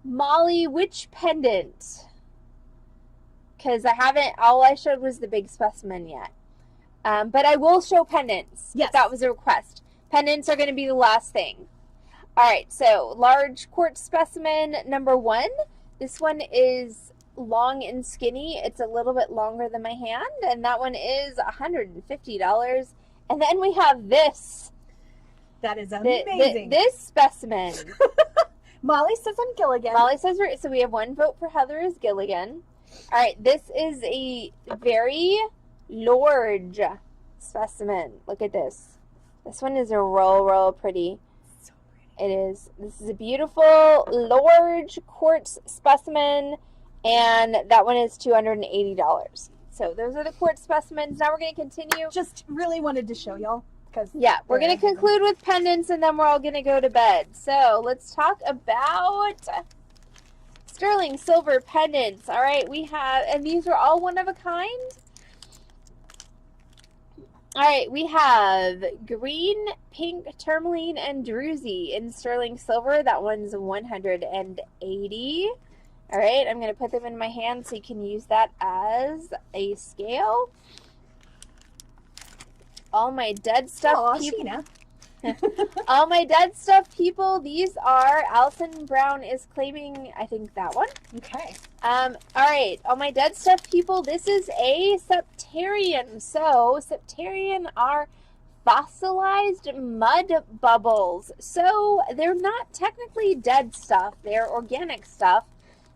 [SPEAKER 1] Molly, which pendant? Because all I showed was the big specimen yet. But I will show pendants.
[SPEAKER 2] Yes.
[SPEAKER 1] If that was a request. Pendants are going to be the last thing. All right, so large quartz specimen number 1. This one is long and skinny. It's a little bit longer than my hand, and that one is $150. And then we have this.
[SPEAKER 2] That is amazing.
[SPEAKER 1] This specimen.
[SPEAKER 2] Molly says I'm Gilligan.
[SPEAKER 1] Molly says so we have one vote for Heather as Gilligan. All right, this is a very large specimen. Look at this. This one is a real pretty.
[SPEAKER 2] So pretty.
[SPEAKER 1] It is. This is a beautiful large quartz specimen, and that one is $280. So those are the quartz specimens. Now we're going to continue.
[SPEAKER 2] Just really wanted to show y'all.
[SPEAKER 1] We're going to conclude with pendants, and then we're all going to go to bed. So let's talk about sterling silver pendants. All right, we have, and these are all one of a kind. All right, we have green, pink, tourmaline, and druzy in sterling silver. That one's $180. All right, I'm going to put them in my hand so you can use that as a scale. All my dead stuff people. All my dead stuff people. These are Allison Brown is claiming, I think, that one.
[SPEAKER 2] Okay.
[SPEAKER 1] All right. All my dead stuff people. This is a septarian. So septarian are fossilized mud bubbles. So they're not technically dead stuff. They're organic stuff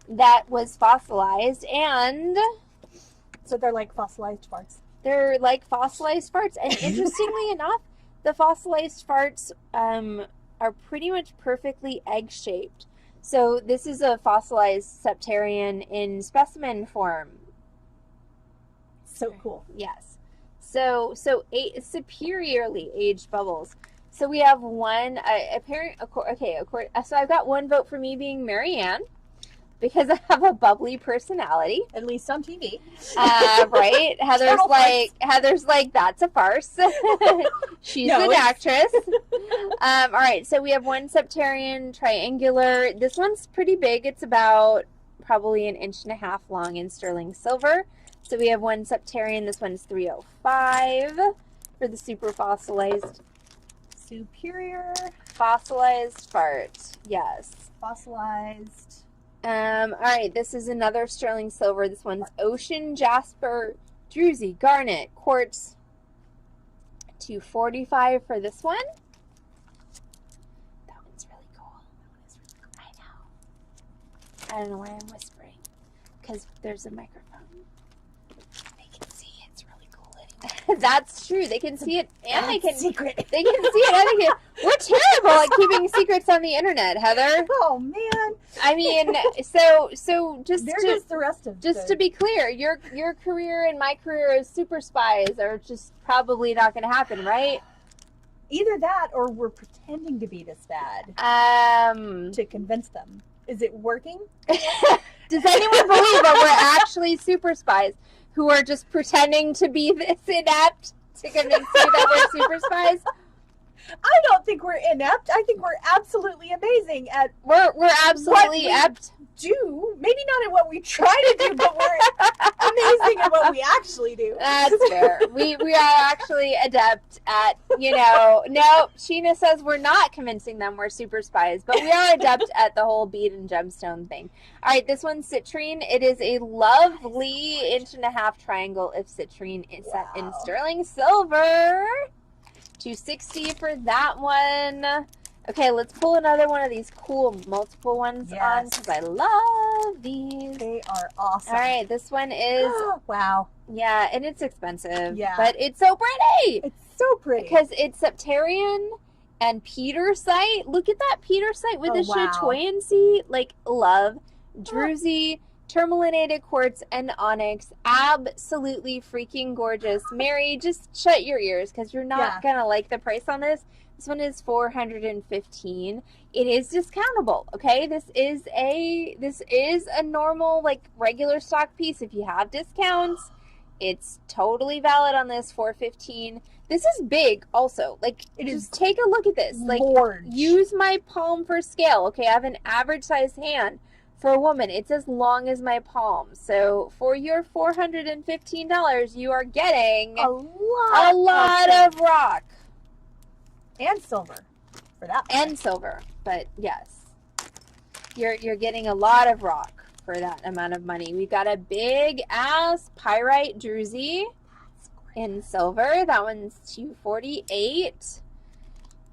[SPEAKER 1] that was fossilized, and
[SPEAKER 2] so they're like fossilized farts.
[SPEAKER 1] They're like fossilized farts, and interestingly enough, the fossilized farts are pretty much perfectly egg-shaped. So this is a fossilized septarian in specimen form.
[SPEAKER 2] So cool.
[SPEAKER 1] Yes. So superiorly aged bubbles. So we have one. So I've got one vote for me being Marianne, because I have a bubbly personality.
[SPEAKER 2] At least on TV.
[SPEAKER 1] Right? Heather's like, that's a farce. She's an actress. All right, so we have one septarian triangular. This one's pretty big. It's about probably 1.5 inches long in sterling silver. So we have one septarian. This one's $305 for the super fossilized.
[SPEAKER 2] Superior.
[SPEAKER 1] Fossilized fart. Yes.
[SPEAKER 2] Fossilized.
[SPEAKER 1] All right, this is another sterling silver. This one's ocean jasper, druzy, garnet, quartz. $245 for this one. That one's really cool. I know. I don't know why I'm whispering, because there's a microphone. They can see it. It's really cool. That's true. They can see it, and they can
[SPEAKER 2] secret.
[SPEAKER 1] They can see it, and they can. We're terrible at keeping secrets on the internet, Heather.
[SPEAKER 2] Oh man.
[SPEAKER 1] I mean, so just
[SPEAKER 2] the rest of
[SPEAKER 1] to be clear, your career and my career as super spies are just probably not going to happen, right?
[SPEAKER 2] Either that, or we're pretending to be this bad. To convince them. Is it working?
[SPEAKER 1] Does anyone believe that we're actually super spies who are just pretending to be this inept to convince you that we're super spies?
[SPEAKER 2] I don't think we're inept. I think we're absolutely amazing at
[SPEAKER 1] We're absolutely apt.
[SPEAKER 2] do. Maybe not at what we try to do, but we're amazing at what we actually do.
[SPEAKER 1] That's fair. We are actually adept at, no, Sheena says we're not convincing them we're super spies, but we are adept at the whole bead and gemstone thing. All right, this one's citrine. It is a lovely 1.5-inch triangle of citrine. It's set in sterling silver. $260 for that one. Okay, let's pull another one of these cool multiple ones on because I love these.
[SPEAKER 2] They are awesome.
[SPEAKER 1] All right, this one is...
[SPEAKER 2] wow.
[SPEAKER 1] Yeah, and it's expensive.
[SPEAKER 2] Yeah.
[SPEAKER 1] But it's so pretty.
[SPEAKER 2] It's so pretty.
[SPEAKER 1] Because it's septarian and petersite. Look at that petersite with the chatoyancy. Like, love. Druzy, tourmalinated quartz, and onyx. Absolutely freaking gorgeous. Mary, just shut your ears because you're not going to like the price on this. This one is $415. It is discountable, okay? This is a normal, like, regular stock piece. If you have discounts, it's totally valid on this. $415. This is big, also. Like, take a look at this. Like, use my palm for scale. Okay, I have an average size hand. For a woman, it's as long as my palm. So for your $415, you are getting a lot of rock.
[SPEAKER 2] And silver, for that.
[SPEAKER 1] And silver, but yes, you're getting a lot of rock for that amount of money. We've got a big ass pyrite druzy in silver. That one's $248.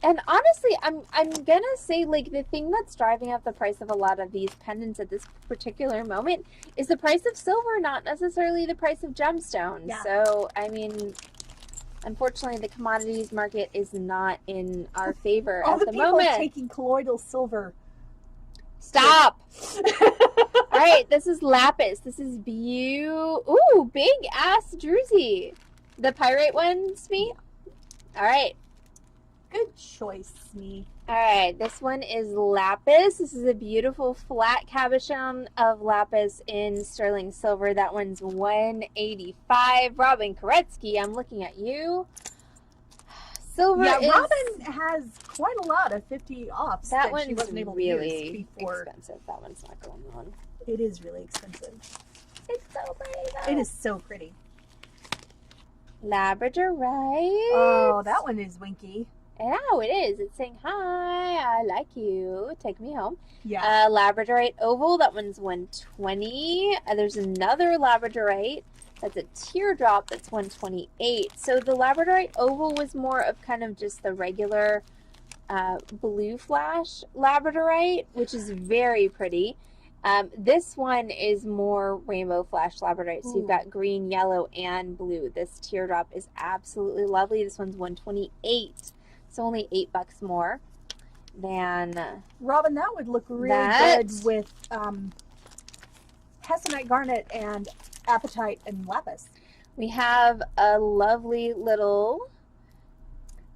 [SPEAKER 1] And honestly, I'm gonna say, like, the thing that's driving up the price of a lot of these pendants at this particular moment is the price of silver, not necessarily the price of gemstones. Yeah. So I mean, unfortunately, the commodities market is not in our favor at the moment.
[SPEAKER 2] All the people are taking colloidal silver.
[SPEAKER 1] Stop! All right, this is lapis. This is ooh, big ass druzy. The pyrite one, Smee? All right.
[SPEAKER 2] Good choice, Smee.
[SPEAKER 1] All right, this one is lapis. This is a beautiful flat cabochon of lapis in sterling silver. That one's $185. Robin Koretsky, I'm looking at you. Silver is...
[SPEAKER 2] Robin has quite a lot of 50 offs
[SPEAKER 1] that
[SPEAKER 2] she wasn't able to use before.
[SPEAKER 1] Expensive. That one's not going on.
[SPEAKER 2] It is really expensive.
[SPEAKER 1] It's so pretty, though.
[SPEAKER 2] It is so pretty.
[SPEAKER 1] Labradorite.
[SPEAKER 2] Oh, that one is winky.
[SPEAKER 1] Oh, it is. It's saying, hi, I like you. Take me home.
[SPEAKER 2] Yeah.
[SPEAKER 1] Labradorite oval. That one's $120. There's another labradorite. That's a teardrop. That's $128. So the labradorite oval was more of kind of just the regular blue flash labradorite, which is very pretty. This one is more rainbow flash labradorite. So you've got green, yellow, and blue. This teardrop is absolutely lovely. This one's $128. So only $8 more than
[SPEAKER 2] Robin. That would look really good with hessonite garnet and apatite and lapis.
[SPEAKER 1] We have a lovely little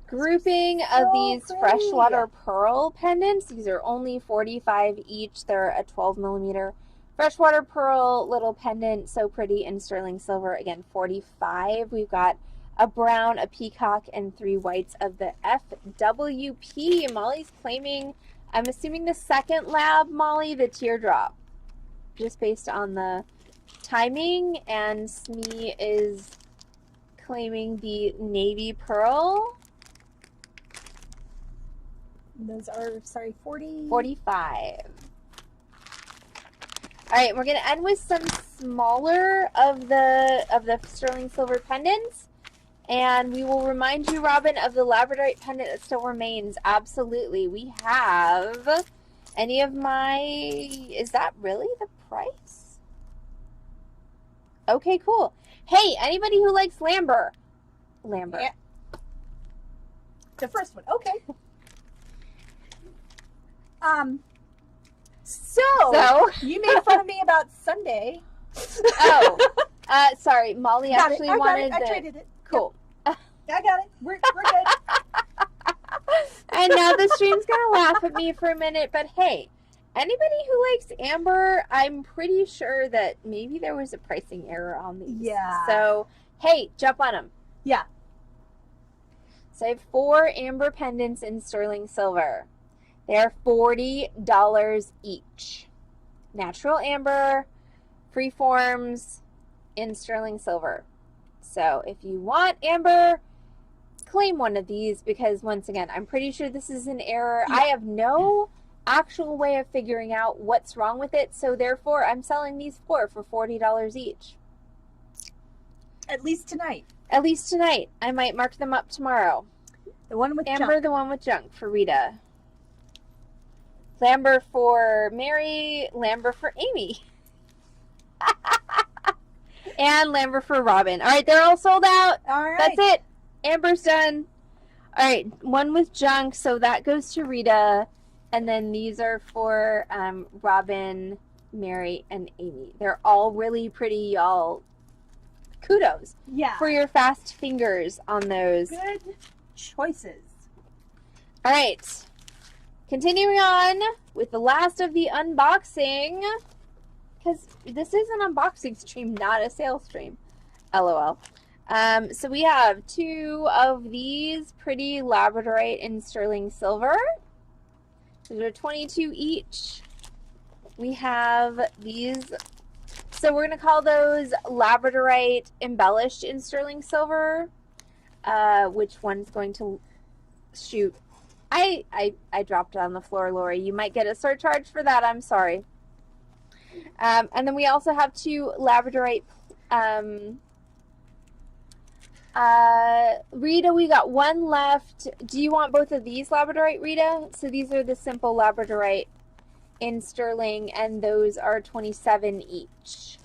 [SPEAKER 1] grouping of these freshwater pearl pendants. These are only $45 each. They're a 12mm freshwater pearl little pendant. So pretty in sterling silver. Again, $45. We've got a brown, a peacock, and 3 whites of the FWP. Molly's claiming, I'm assuming the second lab, Molly, the teardrop. Just based on the timing. And Smee is claiming the navy pearl.
[SPEAKER 2] Those are, 40?
[SPEAKER 1] 45. All right, we're going to end with some smaller of the sterling silver pendants. And we will remind you, Robin, of the labradorite pendant that still remains. Absolutely. We have any of my... Is that really the price? Okay, cool. Hey, anybody who likes Lambert.
[SPEAKER 2] Yeah. The first one. Okay. So you made fun of me about Sunday.
[SPEAKER 1] Oh. Sorry. Molly actually wanted
[SPEAKER 2] I traded it.
[SPEAKER 1] Cool.
[SPEAKER 2] Yep. I got it. We're good.
[SPEAKER 1] And now the stream's gonna laugh at me for a minute, but hey, anybody who likes amber, I'm pretty sure that maybe there was a pricing error on these.
[SPEAKER 2] Yeah.
[SPEAKER 1] So, hey, jump on them.
[SPEAKER 2] Yeah.
[SPEAKER 1] So I have 4 amber pendants in sterling silver. They're $40 each. Natural amber, freeforms in sterling silver. So if you want amber, claim one of these because, once again, I'm pretty sure this is an error.
[SPEAKER 2] Yeah.
[SPEAKER 1] I have no actual way of figuring out what's wrong with it, so therefore I'm selling these 4 for $40 each.
[SPEAKER 2] At least tonight.
[SPEAKER 1] At least tonight. I might mark them up tomorrow.
[SPEAKER 2] The one with
[SPEAKER 1] Amber,
[SPEAKER 2] junk.
[SPEAKER 1] the one with junk for Rita. Lamber for Mary. Lamber for Amy. And Lamber for Robin. All right, they're all sold out.
[SPEAKER 2] All right.
[SPEAKER 1] That's it. Amber's done. All right, one with junk, so that goes to Rita. And then these are for Robin, Mary, and Amy. They're all really pretty, y'all. Kudos
[SPEAKER 2] Yeah.
[SPEAKER 1] for your fast fingers on those.
[SPEAKER 2] Good choices.
[SPEAKER 1] All right. Continuing on with the last of the unboxing. Because this is an unboxing stream, not a sales stream. LOL. So we have 2 of these pretty labradorite in sterling silver. Those are $22 each. We have these. So we're going to call those labradorite embellished in sterling silver. Which one's going to shoot? I dropped it on the floor, Lori. You might get a surcharge for that. I'm sorry. And then we also have 2 labradorite. Rita, we got 1 left. Do you want both of these labradorite, Rita? So these are the simple labradorite in sterling, and those are $27 each.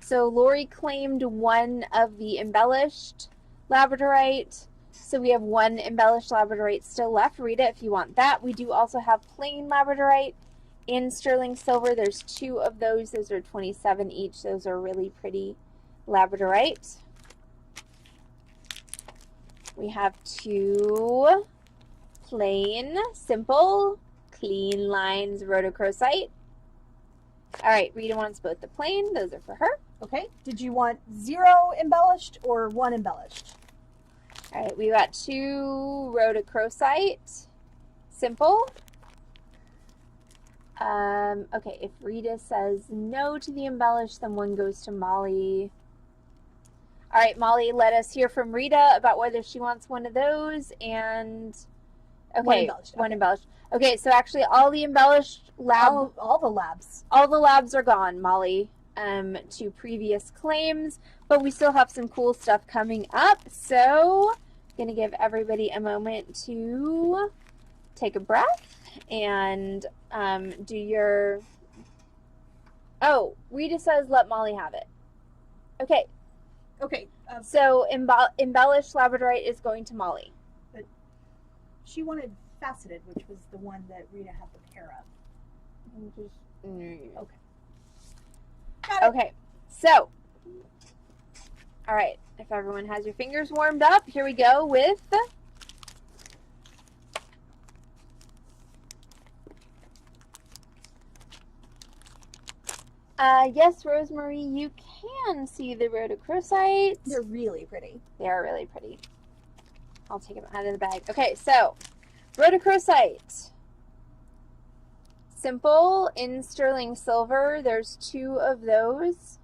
[SPEAKER 1] So Lori claimed 1 of the embellished labradorite. So we have 1 embellished labradorite still left. Rita, if you want that. We do also have plain labradorite in sterling silver. There's 2 of those. Those are $27 each. Those are really pretty labradorite. We have 2 plain, simple, clean lines rhodochrosite. All right, Rita wants both the plain. Those are for her.
[SPEAKER 2] Okay. Did you want 0 embellished or 1 embellished?
[SPEAKER 1] All right, we got 2 rhodochrosite, simple. Okay, if Rita says no to the embellished, then 1 goes to Molly. All right, Molly, let us hear from Rita about whether she wants 1 of those. And okay,
[SPEAKER 2] 1 embellished.
[SPEAKER 1] One
[SPEAKER 2] Okay.
[SPEAKER 1] embellished. Okay, so actually, all the embellished
[SPEAKER 2] All the labs.
[SPEAKER 1] all the labs are gone, Molly, to previous claims, but we still have some cool stuff coming up. So, gonna give everybody a moment to take a breath and do your. Oh, Rita says let Molly have it. Okay.
[SPEAKER 2] Okay.
[SPEAKER 1] So embellished labradorite is going to Molly.
[SPEAKER 2] She wanted faceted, which was the one that Rita had the pair of. Okay. Got it.
[SPEAKER 1] Okay. So, all right. If everyone has your fingers warmed up, here we go with yes, Rosemary, you can see the rhodochrosite.
[SPEAKER 2] They're really pretty.
[SPEAKER 1] They are really pretty. I'll take them out of the bag. Okay, so rhodochrosite. Simple in sterling silver. There's 2 of those.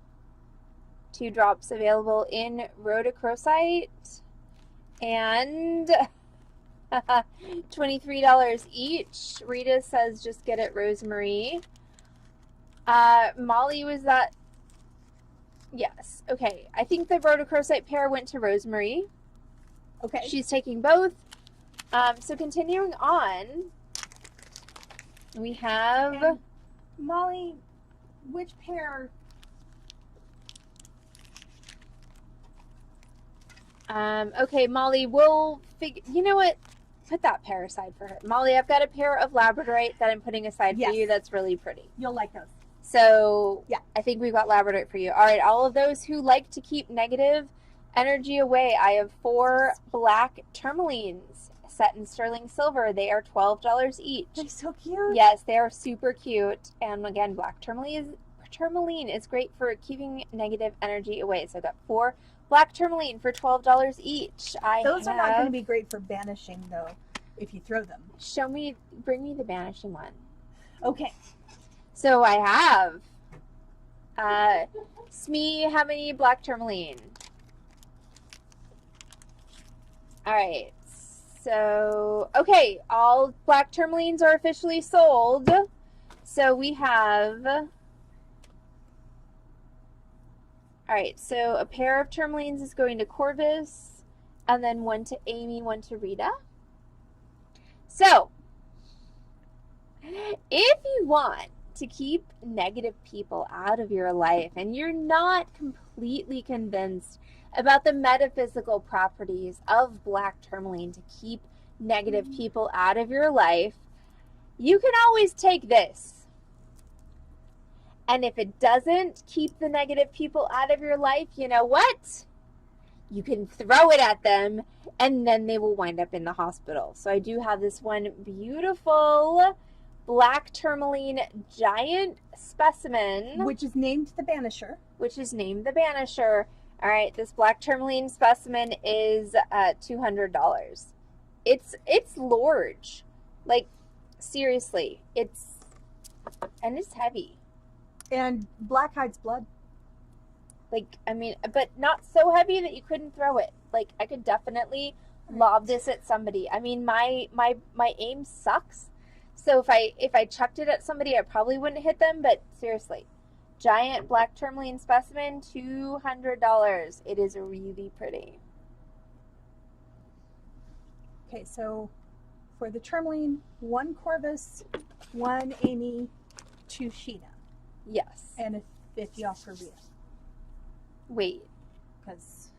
[SPEAKER 1] 2 drops available in rhodochrosite. And $23 each. Rita says just get it, Rosemary. Molly, was that? Yes. Okay. I think the rhodochrosite pair went to Rosemary.
[SPEAKER 2] Okay.
[SPEAKER 1] She's taking both. So continuing on, we have
[SPEAKER 2] And Molly, which pair?
[SPEAKER 1] Okay, Molly, we'll figure. You know what? Put that pair aside for her. Molly, I've got a pair of labradorite that I'm putting aside
[SPEAKER 2] Yes.
[SPEAKER 1] for you. That's really pretty.
[SPEAKER 2] You'll like those.
[SPEAKER 1] So
[SPEAKER 2] Yeah.
[SPEAKER 1] I think we've got labradorite for you. All right, all of those who like to keep negative energy away, I have 4 black tourmalines set in sterling silver. They are $12 each.
[SPEAKER 2] They're so cute.
[SPEAKER 1] Yes, they are super cute. And again, black tourmaline is great for keeping negative energy away. So I've got 4 Black tourmaline for $12 each.
[SPEAKER 2] Those are not going to be great for banishing, though, if you throw them.
[SPEAKER 1] Bring me the banishing one.
[SPEAKER 2] Okay.
[SPEAKER 1] So I have, Smee, how many black tourmaline? All right. So, okay, all black tourmalines are officially sold. So we have, all right, so a pair of tourmalines is going to Corvus, and then one to Amy, one to Rita. So, if you want to keep negative people out of your life and you're not completely convinced about the metaphysical properties of black tourmaline to keep negative people out of your life, you can always take this. And if it doesn't keep the negative people out of your life, you know what? You can throw it at them and then they will wind up in the hospital. So I do have this one beautiful black tourmaline giant specimen.
[SPEAKER 2] Which is named the Banisher.
[SPEAKER 1] All right, this black tourmaline specimen is $200. It's large. Like, seriously. It's heavy.
[SPEAKER 2] And black hides blood.
[SPEAKER 1] Like, I mean, but not so heavy that you couldn't throw it. Like, I could definitely lob this at somebody. I mean, my aim sucks. So if I chucked it at somebody, I probably wouldn't hit them, but seriously. Giant black tourmaline specimen, $200. It is really pretty.
[SPEAKER 2] Okay, so for the tourmaline, 1 Corvus, 1 Amy, 2 Sheena.
[SPEAKER 1] Yes.
[SPEAKER 2] And a 50 off for Rita.
[SPEAKER 1] Wait.
[SPEAKER 2] Because...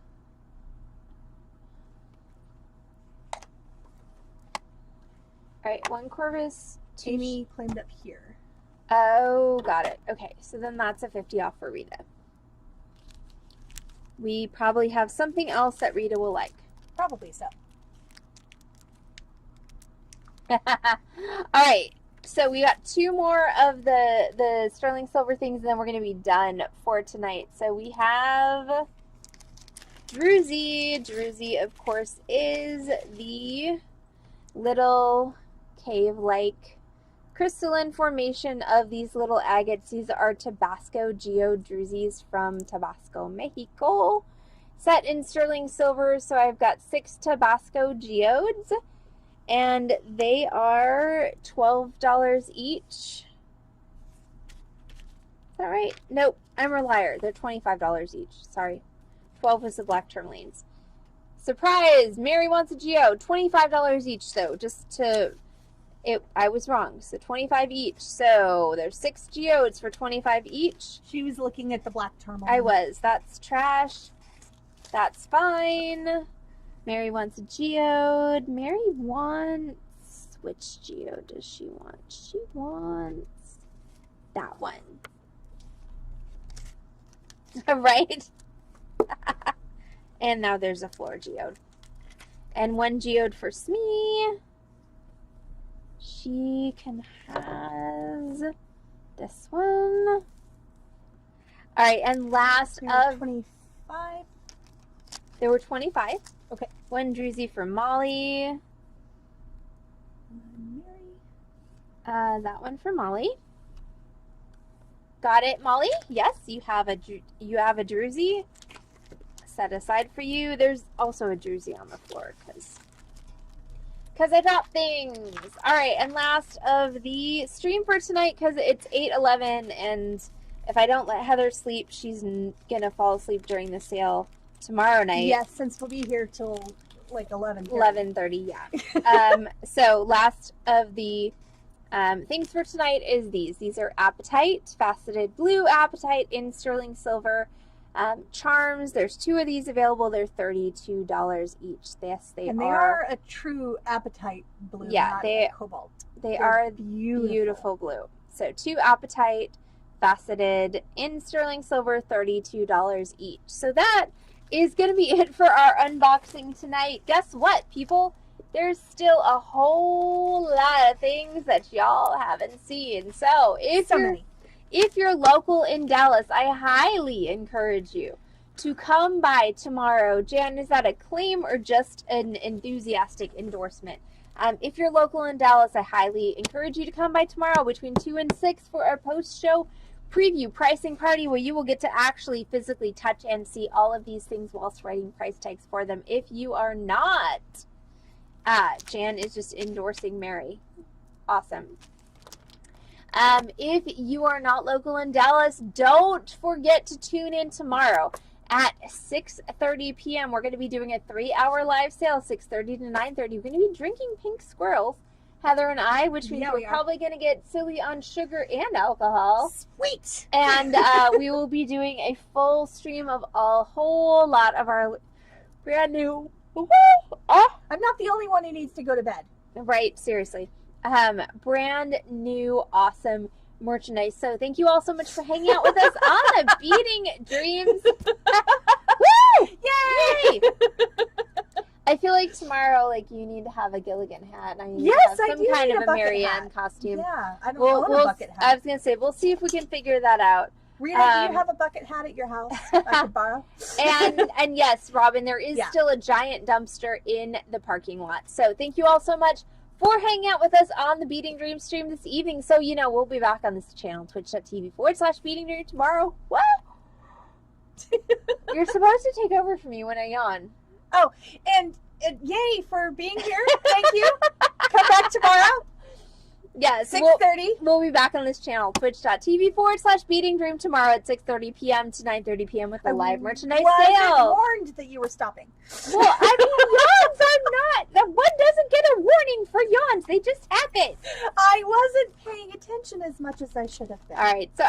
[SPEAKER 1] All right, 1 Corvus, 2
[SPEAKER 2] Amy claimed up here.
[SPEAKER 1] Oh, got it. Okay, so then that's a 50 off for Rita. We probably have something else that Rita will like.
[SPEAKER 2] Probably so.
[SPEAKER 1] All right, so we got 2 more of the sterling silver things, and then we're going to be done for tonight. So we have Druzy. Druzy, of course, is the little cave-like crystalline formation of these little agates. These are Tabasco geode druzes from Tabasco, Mexico, set in sterling silver. So I've got 6 Tabasco geodes, and they are $12 each. Is that right? Nope, I'm a liar. They're $25 each. Sorry. 12 was the black tourmalines. Surprise! Mary wants a geode. $25 each, though, just to... I was wrong. So 25 each. So there's 6 geodes for 25 each.
[SPEAKER 2] She was looking at the black tourmaline.
[SPEAKER 1] I was. That's trash. That's fine. Mary wants a geode. Mary wants... Which geode does she want? She wants that one. Right? And now there's a floor geode. And 1 geode for Smee. She can have this one. All right, and last of
[SPEAKER 2] 25.
[SPEAKER 1] There were 25.
[SPEAKER 2] Okay.
[SPEAKER 1] 1 druzy for Molly.
[SPEAKER 2] Mary.
[SPEAKER 1] That one for Molly. Got it, Molly? Yes, you have a druzy set aside for you. There's also a druzy on the floor because I dropped things. All right, and last of the stream for tonight, because it's 8:11, and if I don't let Heather sleep, she's gonna fall asleep during the sale tomorrow night.
[SPEAKER 2] Yes, since we'll be here till like 11:30.
[SPEAKER 1] 11:30, yeah. So last of the things for tonight is these. These are Apatite, faceted blue Apatite in sterling silver. Charms, there's 2 of these available. They're $32 each. Yes, they are.
[SPEAKER 2] And they are a true Apatite blue, not a cobalt.
[SPEAKER 1] They're are beautiful blue. So 2 Apatite, faceted in sterling silver, $32 each. So that is going to be it for our unboxing tonight. Guess what, people? There's still a whole lot of things that y'all haven't seen. So if you're local in Dallas, I highly encourage you to come by tomorrow. Jan, is that a claim or just an enthusiastic endorsement? If you're local in Dallas, I highly encourage you to come by tomorrow between 2 and 6 for our post-show preview pricing party where you will get to actually physically touch and see all of these things whilst writing price tags for them. If you are not, Jan is just endorsing Mary. Awesome. If you are not local in Dallas, don't forget to tune in tomorrow at 6:30 p.m. We're going to be doing a 3-hour live sale, 6:30 to 9:30. We're going to be drinking pink squirrels, Heather and I, which means we're probably going to get silly on sugar and alcohol.
[SPEAKER 2] Sweet!
[SPEAKER 1] And we will be doing a full stream of a whole lot of our brand new...
[SPEAKER 2] I'm not the only one who needs to go to bed.
[SPEAKER 1] Right, seriously. Brand new, awesome merchandise. So thank you all so much for hanging out with us on the Beading Dreams. Woo! Yay! I feel like tomorrow, like, you need to have a Gilligan hat. And I need to have some kind of a Marianne costume.
[SPEAKER 2] Yeah, I don't own a bucket hat.
[SPEAKER 1] I was going to say, we'll see if we can figure that out.
[SPEAKER 2] Rita, do you have a bucket hat at your house I could borrow?
[SPEAKER 1] and yes, Robin, there is still a giant dumpster in the parking lot. So thank you all so much for hanging out with us on the Beading Dream stream this evening. So, you know, we'll be back on this channel, twitch.tv/Beading Dream tomorrow. What? You're supposed to take over from me when I yawn.
[SPEAKER 2] Oh, and yay for being here. Thank you. Come back tomorrow.
[SPEAKER 1] Yes,
[SPEAKER 2] 6:30.
[SPEAKER 1] We'll be back on this channel, twitch.tv/Beading Dream tomorrow at 6:30 p.m. to 9:30 p.m. with a live merchandise sale.
[SPEAKER 2] I warned that you were stopping.
[SPEAKER 1] Well, I mean, yawns are not. The one doesn't get a warning for yawns. They just happen.
[SPEAKER 2] I wasn't paying attention as much as I should have been.
[SPEAKER 1] All right, so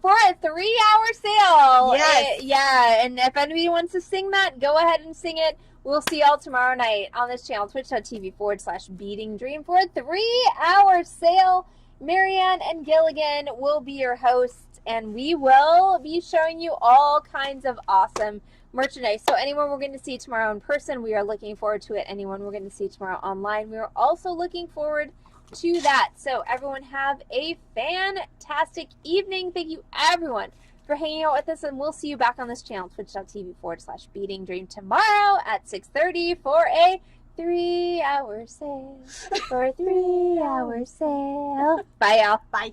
[SPEAKER 1] for a 3-hour sale.
[SPEAKER 2] Yes.
[SPEAKER 1] Yeah, and if anybody wants to sing that, go ahead and sing it. We'll see y'all tomorrow night on this channel, twitch.tv/Beading Dream for a 3-hour sale. Marianne and Gilligan will be your hosts, and we will be showing you all kinds of awesome merchandise. So anyone we're going to see tomorrow in person, we are looking forward to it. Anyone we're going to see tomorrow online, we are also looking forward to that. So everyone have a fantastic evening. Thank you, everyone, for hanging out with us, and we'll see you back on this channel, twitch.tv/Beading Dream tomorrow at 6:30 for a 3-hour sale. For a 3-hour sale. Bye, y'all.
[SPEAKER 2] Bye.